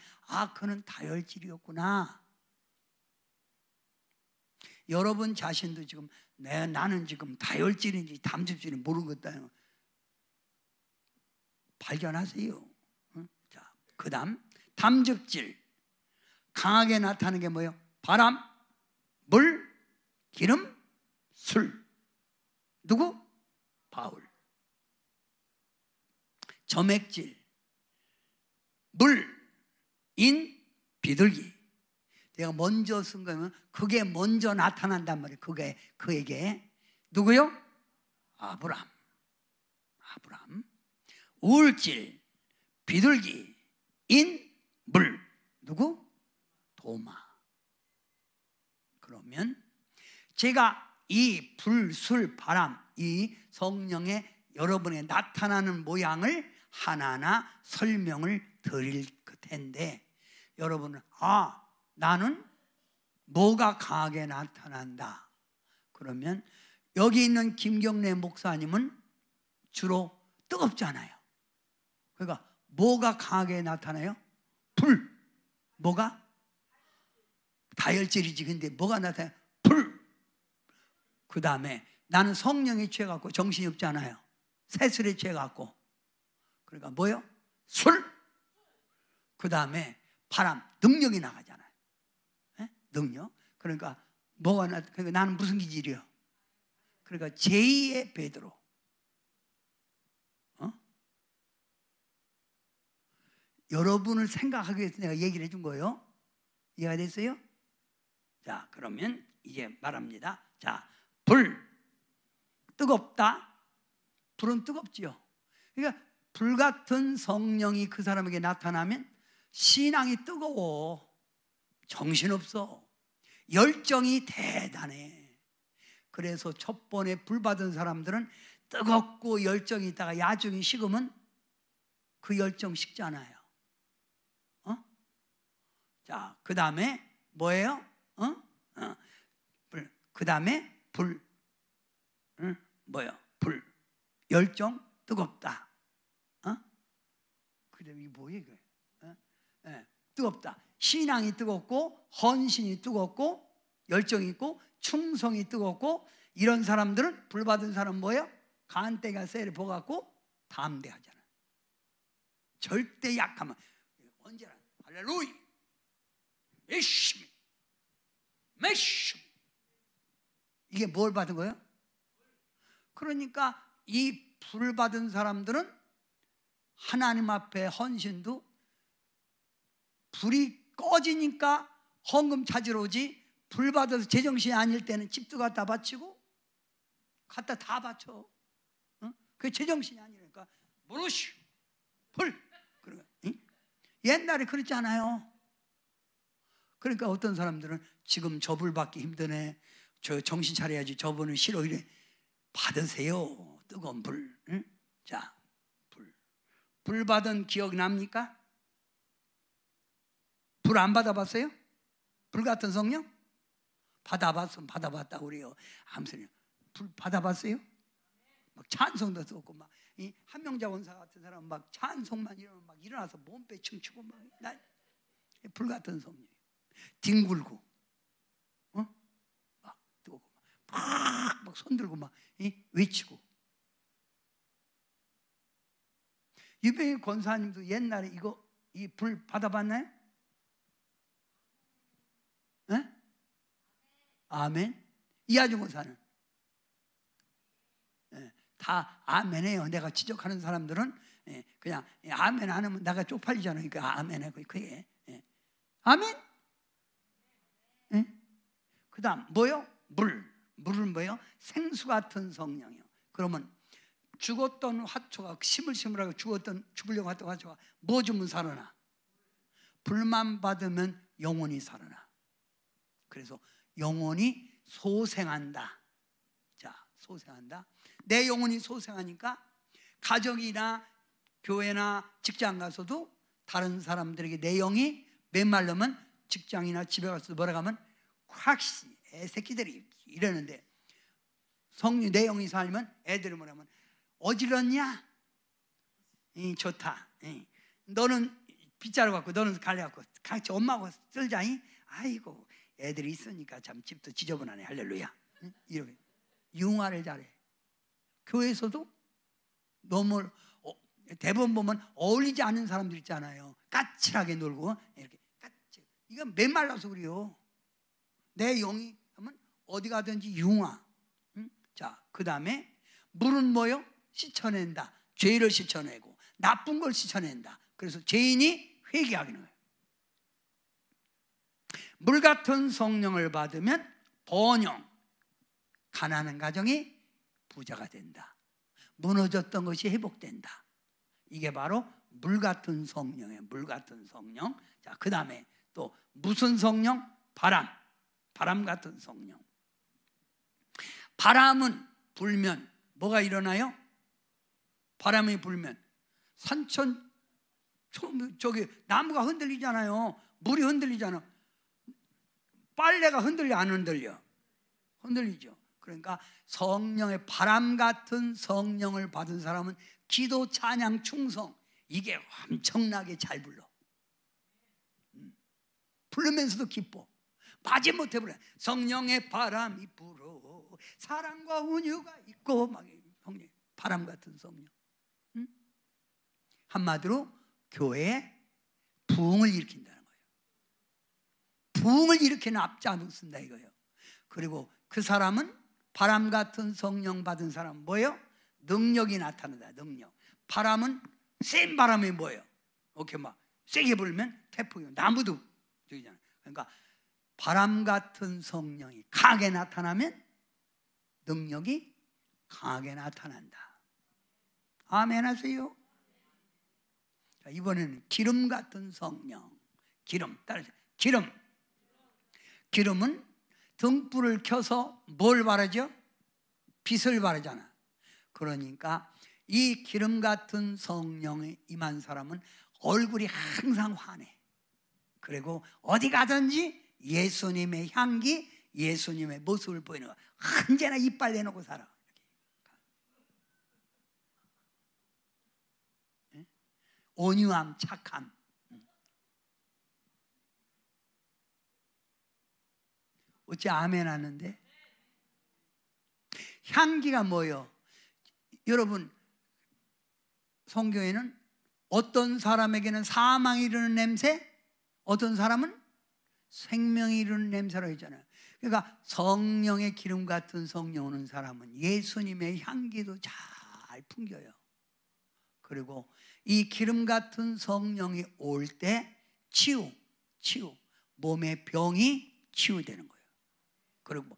그는 다혈질이었구나. 여러분 자신도 지금 나는 지금 다혈질인지 담즙질인지 모르는 것도 발견하세요. 그 다음 담즙질 강하게 나타나는 게 뭐예요? 바람, 물, 기름, 술. 누구? 바울. 점액질 물, 인, 비둘기. 내가 먼저 쓴 거면 그게 먼저 나타난단 말이에요. 그게 그에게 누구요? 아브람. 우울질, 비둘기, 인, 물. 누구? 도마. 그러면 제가 이 불, 술, 바람, 이 성령의 여러분의 나타나는 모양을 하나하나 설명을 드릴 텐데, 여러분은 나는 뭐가 강하게 나타난다. 그러면 여기 있는 김경래 목사님은 주로 뜨겁잖아요. 그러니까 뭐가 강하게 나타나요? 불. 뭐가? 다혈질이지. 근데 뭐가 나타나요? 불. 그 다음에 나는 성령에 취해갖고 정신이 없잖아요. 새술에 취해갖고. 그러니까 뭐요? 술. 그 다음에 바람, 능력이 나가잖아요. 네? 능력. 그러니까 그러니까 나는 무슨 기질이요? 그러니까 제2의 베드로. 여러분을 생각하기 위해서 내가 얘기를 해준 거예요. 이해가 됐어요? 자, 그러면 이제 말합니다. 자, 불. 뜨겁다. 불은 뜨겁지요. 그러니까 불같은 성령이 그 사람에게 나타나면 신앙이 뜨거워. 정신없어. 열정이 대단해. 그래서 첫 번에 불 받은 사람들은 뜨겁고 열정이 있다가 야중이 식으면 그 열정 식잖아요. 자, 그 다음에 뭐예요? 불. 그 다음에 불. 뭐예요? 불. 열정, 뜨겁다. 그 다음에 이게 뭐예요? 이거? 뜨겁다. 신앙이 뜨겁고, 헌신이 뜨겁고, 열정이 있고, 충성이 뜨겁고, 이런 사람들은 불 받은 사람 뭐예요? 간때가 쇠를 보갖고 담대하잖아. 절대 약하면 언제나 할렐루야. 메시미. 이게 뭘 받은 거예요? 그러니까 이 불 받은 사람들은 하나님 앞에 헌신도 불이 꺼지니까 헌금 찾으러 오지, 불 받아서 제정신이 아닐 때는 집도 갖다 바치고 갖다 다 바쳐. 그게 제정신이 아니니까 모르시오. 불. 옛날에 그렇지 않아요. 그러니까 어떤 사람들은 지금 저 불 받기 힘드네, 저 정신 차려야지, 저분은 싫어, 이래. 받으세요. 뜨거운 불. 자, 불 받은 기억 납니까? 불 안 받아봤어요? 불 같은 성령? 받아봤다 우리요. 아무튼 불 받아봤어요? 막 찬송도 듣고 막 한명자 원사 같은 사람 막 찬송만 이러면 막 일어나서 몸빼 춤추고 막 불 같은 성령. 뒹굴고, 막 뜨겁고, 막 손들고 막 외치고. 유병희 권사님도 옛날에 이 불 받아봤나요? 네? 아멘. 이하중 권사는 다 아멘해요. 내가 지적하는 사람들은 그냥 아멘 안 하면 내가 쪽팔리잖아요. 그러니까 아멘 하고 그게 아멘. 그 다음 뭐요? 물은 뭐요? 생수 같은 성령이요. 그러면 죽었던 화초가 심으라고 죽으려고 했던 화초가 뭐 주면 살아나? 불만 받으면 영혼이 살아나. 그래서 영혼이 소생한다. 자, 소생한다. 내 영혼이 소생하니까 가정이나 교회나 직장 가서도 다른 사람들에게 내 영이 메말르면 직장이나 집에 가서 뭐라 하면 확시 애새끼들이 이러는데, 성령 내 영이 살면 애들이 뭐라면 어지럽냐? 좋다. 너는 빗자루 갖고 너는 갈래 갖고 같이 엄마하고 쓸자. 아이고 애들이 있으니까 참 집도 지저분하네. 할렐루야. 이렇게 융화를 잘해. 교회에서도 너무 대부분 보면 어울리지 않는 사람들 있잖아요. 까칠하게 놀고 이렇게 까칠. 이건 메말라서 그래요. 내 영이 하면 어디 가든지 융화. 자, 그 다음에 물은 뭐요? 씻어낸다. 죄를 씻어내고 나쁜 걸 씻어낸다. 그래서 죄인이 회개하게 해요. 물 같은 성령을 받으면 번영, 가난한 가정이 부자가 된다. 무너졌던 것이 회복된다. 이게 바로 물 같은 성령이에요. 물 같은 성령. 자, 그 다음에 또 무슨 성령? 바람. 바람 같은 성령. 바람은 불면 뭐가 일어나요? 바람이 불면 산천, 저기 나무가 흔들리잖아요. 물이 흔들리잖아. 빨래가 흔들려 안 흔들려? 흔들리죠. 그러니까 성령의 바람 같은 성령을 받은 사람은 기도, 찬양, 충성 이게 엄청나게 잘 불러. 부르면서도 기뻐. 마지못해 불러. 성령의 바람이 불어 사랑과 온유가 있고 막 성령, 바람 같은 성령. 한마디로 교회에 부흥을 일으킨다는 거예요. 부흥을 일으키는 앞잡을 쓴다 이거예요. 그리고 그 사람은 바람 같은 성령 받은 사람은 뭐예요? 능력이 나타난다. 능력. 바람은 센 바람이 뭐예요? 이렇게 막 세게 불면 태풍이 나무도 저기잖아요. 그러니까 바람 같은 성령이 강하게 나타나면 능력이 강하게 나타난다. 아멘 하세요. 자, 이번에는 기름 같은 성령. 기름, 따라서 기름. 기름은 등불을 켜서 뭘 바르죠? 빛을 바르잖아. 그러니까 이 기름 같은 성령에 임한 사람은 얼굴이 항상 환해. 그리고 어디 가든지 예수님의 향기, 예수님의 모습을 보이는 거야. 언제나 이빨 내놓고 살아. 온유함, 착함. 어찌 아멘 하는데? 향기가 뭐예요? 여러분, 성경에는 어떤 사람에게는 사망이 이르는 냄새, 어떤 사람은 생명이 이르는 냄새라고 했잖아요. 그러니까 성령의 기름 같은 성령 오는 사람은 예수님의 향기도 잘 풍겨요. 그리고 이 기름 같은 성령이 올 때 치유, 몸의 병이 치유되는 거예요. 그리고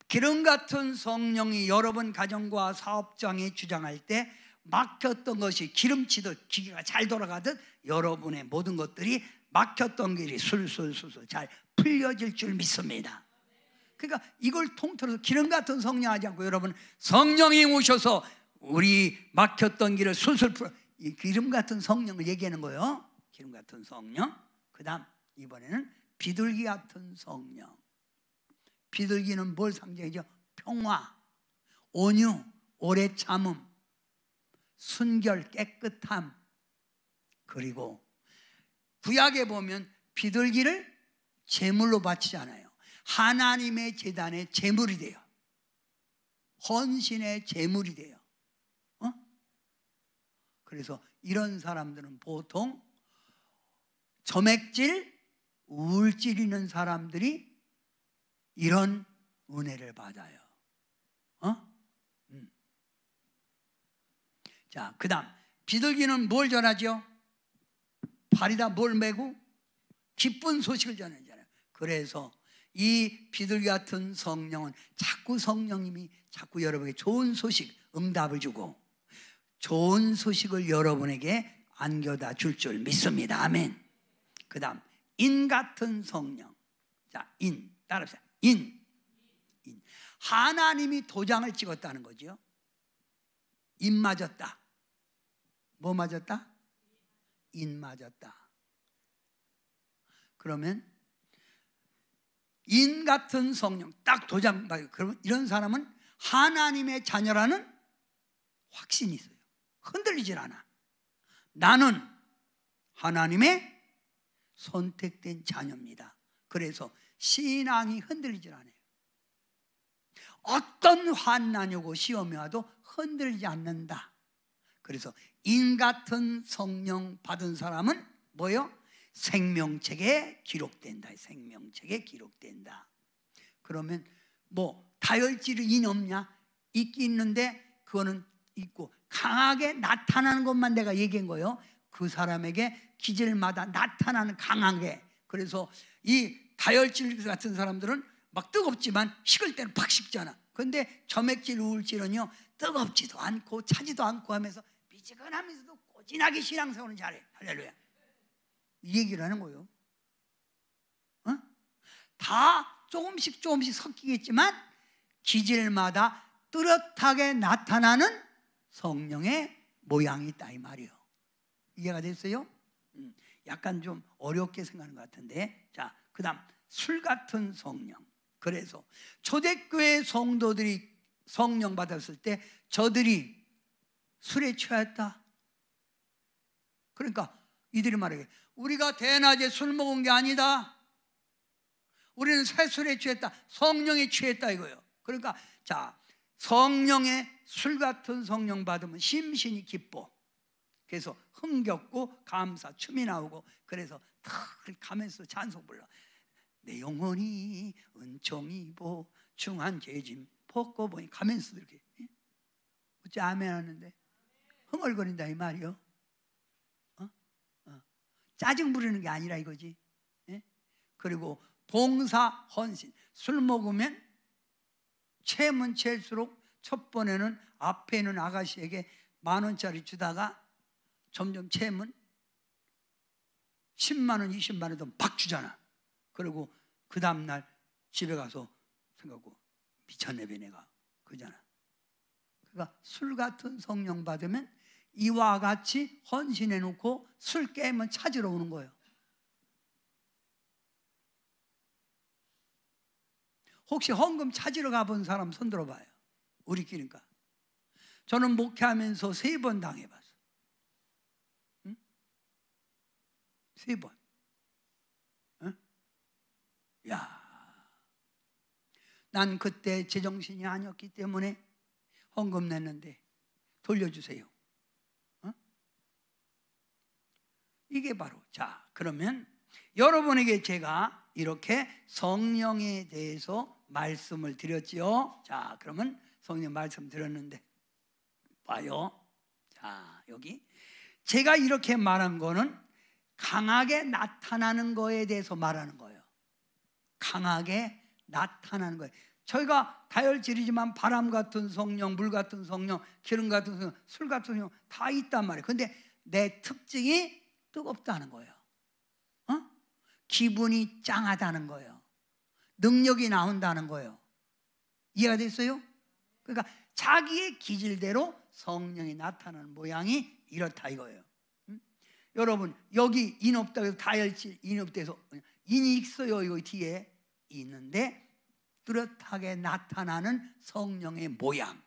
기름 같은 성령이 여러분 가정과 사업장에 주장할 때 막혔던 것이 기름치듯 기계가 잘 돌아가듯 여러분의 모든 것들이 막혔던 길이 술술술술 잘 풀려질 줄 믿습니다. 그러니까 이걸 통틀어서 기름 같은 성령 하지 않고 여러분 성령이 오셔서 우리 막혔던 길을 술술 풀어, 이 기름 같은 성령을 얘기하는 거예요. 기름 같은 성령. 그 다음 이번에는 비둘기 같은 성령. 비둘기는 뭘 상징하죠? 평화, 온유, 오래 참음, 순결, 깨끗함. 그리고 구약에 보면 비둘기를 제물로 바치잖아요. 하나님의 제단의 제물이 돼요. 헌신의 제물이 돼요. 그래서 이런 사람들은 보통 점액질, 우울질 있는 사람들이 이런 은혜를 받아요. 자, 그 다음 비둘기는 뭘 전하죠? 발에다 뭘 메고? 기쁜 소식을 전하잖아요. 그래서 이 비둘기 같은 성령은 자꾸 성령님이 자꾸 여러분에게 좋은 소식, 응답을 주고 좋은 소식을 여러분에게 안겨다 줄 줄 믿습니다. 아멘. 그 다음 인 같은 성령. 자, 인 따라합시다. 인. 하나님이 도장을 찍었다는 거죠. 인 맞았다. 뭐 맞았다? 인 맞았다. 그러면 인 같은 성령 딱 도장 받고, 그러면 이런 사람은 하나님의 자녀라는 확신이 있어요. 흔들리질 않아. 나는 하나님의 선택된 자녀입니다. 그래서 신앙이 흔들리질 않아요. 어떤 환난이 오고 시험이 와도 흔들리지 않는다. 그래서 인 같은 성령 받은 사람은 뭐예요? 생명책에 기록된다. 생명책에 기록된다. 그러면 뭐 다혈질이 인 없냐? 있긴 있는데 그거는 있고 강하게 나타나는 것만 내가 얘기한 거예요. 그 사람에게 기질마다 나타나는 강하게. 그래서 이 다혈질 같은 사람들은 막 뜨겁지만 식을 때는 팍 식잖아. 그런데 점액질 우울질은요, 뜨겁지도 않고 차지도 않고 하면서 미지근하면서도 꼬진하게 신앙생활은 잘해. 할렐루야. 이 얘기를 하는 거예요. 어? 다 조금씩 섞이겠지만 기질마다 뚜렷하게 나타나는 성령의 모양이 있다 이 말이에요. 이해가 됐어요? 약간 좀 어렵게 생각하는 것 같은데, 자, 그 다음 술 같은 성령. 그래서 초대교회 성도들이 성령 받았을 때 저들이 술에 취했다. 그러니까 이들이 말하게, 우리가 대낮에 술 먹은 게 아니다, 우리는 새술에 취했다, 성령에 취했다 이거예요. 그러니까 자, 성령의 술 같은 성령 받으면 심신이 기뻐. 그래서 흥겹고 감사 춤이 나오고, 그래서 탁 가면서 찬송 불러. 내 영혼이 은총이 보충한 죄짐 벗고 보니 가면서 이렇게. 어째 아멘 하는데 흥얼거린다 이 말이요. 짜증 부리는 게 아니라 이거지. 그리고 봉사 헌신. 술 먹으면 채면 챌수록 첫 번에는 앞에 있는 아가씨에게 10,000원짜리 주다가 점점 채면 10만 원, 20만 원 더 막 주잖아. 그리고 그 다음날 집에 가서 생각하고 미쳤네 내가 그잖아. 그러니까 술 같은 성령 받으면 이와 같이 헌신해 놓고 술 깨면 찾으러 오는 거예요. 혹시 헌금 찾으러 가본 사람 손 들어봐요. 우리끼리니까. 저는 목회하면서 3번 당해봤어. 응? 3번. 응? 야, 난 그때 제정신이 아니었기 때문에 헌금 냈는데 돌려주세요. 어? 이게 바로, 자, 그러면 여러분에게 제가 이렇게 성령에 대해서 말씀을 드렸지요. 자, 그러면 성령 말씀 드렸는데 봐요. 자, 여기 제가 이렇게 말한 거는 강하게 나타나는 거에 대해서 말하는 거예요. 강하게 나타나는 거예요. 저희가 다혈질이지만 바람 같은 성령, 물 같은 성령, 기름 같은 성령, 술 같은 성령 다 있단 말이에요. 근데 내 특징이 뜨겁다는 거예요. 기분이 짱하다는 거예요. 능력이 나온다는 거예요. 이해가 됐어요? 그러니까 자기의 기질대로 성령이 나타나는 모양이 이렇다 이거예요. 여러분 여기 인 없다 해서 다혈질 인 없다 해서 인이 있어요. 이거 뒤에 있는데 뚜렷하게 나타나는 성령의 모양,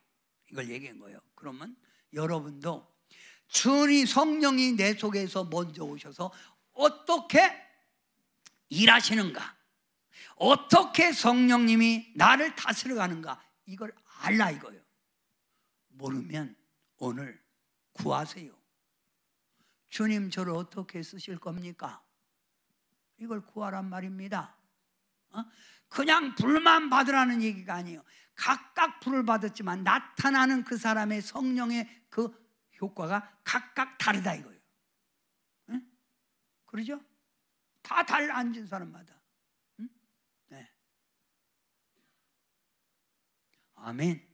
이걸 얘기한 거예요. 그러면 여러분도 주님 성령이 내 속에서 먼저 오셔서 어떻게 일하시는가, 어떻게 성령님이 나를 다스려 가는가, 이걸 알라 이거예요. 모르면 오늘 구하세요. 주님 저를 어떻게 쓰실 겁니까? 이걸 구하란 말입니다. 그냥 불만 받으라는 얘기가 아니에요. 각각 불을 받았지만 나타나는 그 사람의 성령의 그 효과가 각각 다르다 이거예요. 응? 그러죠? 다 달라, 앉은 사람마다. 응? 네. 아멘.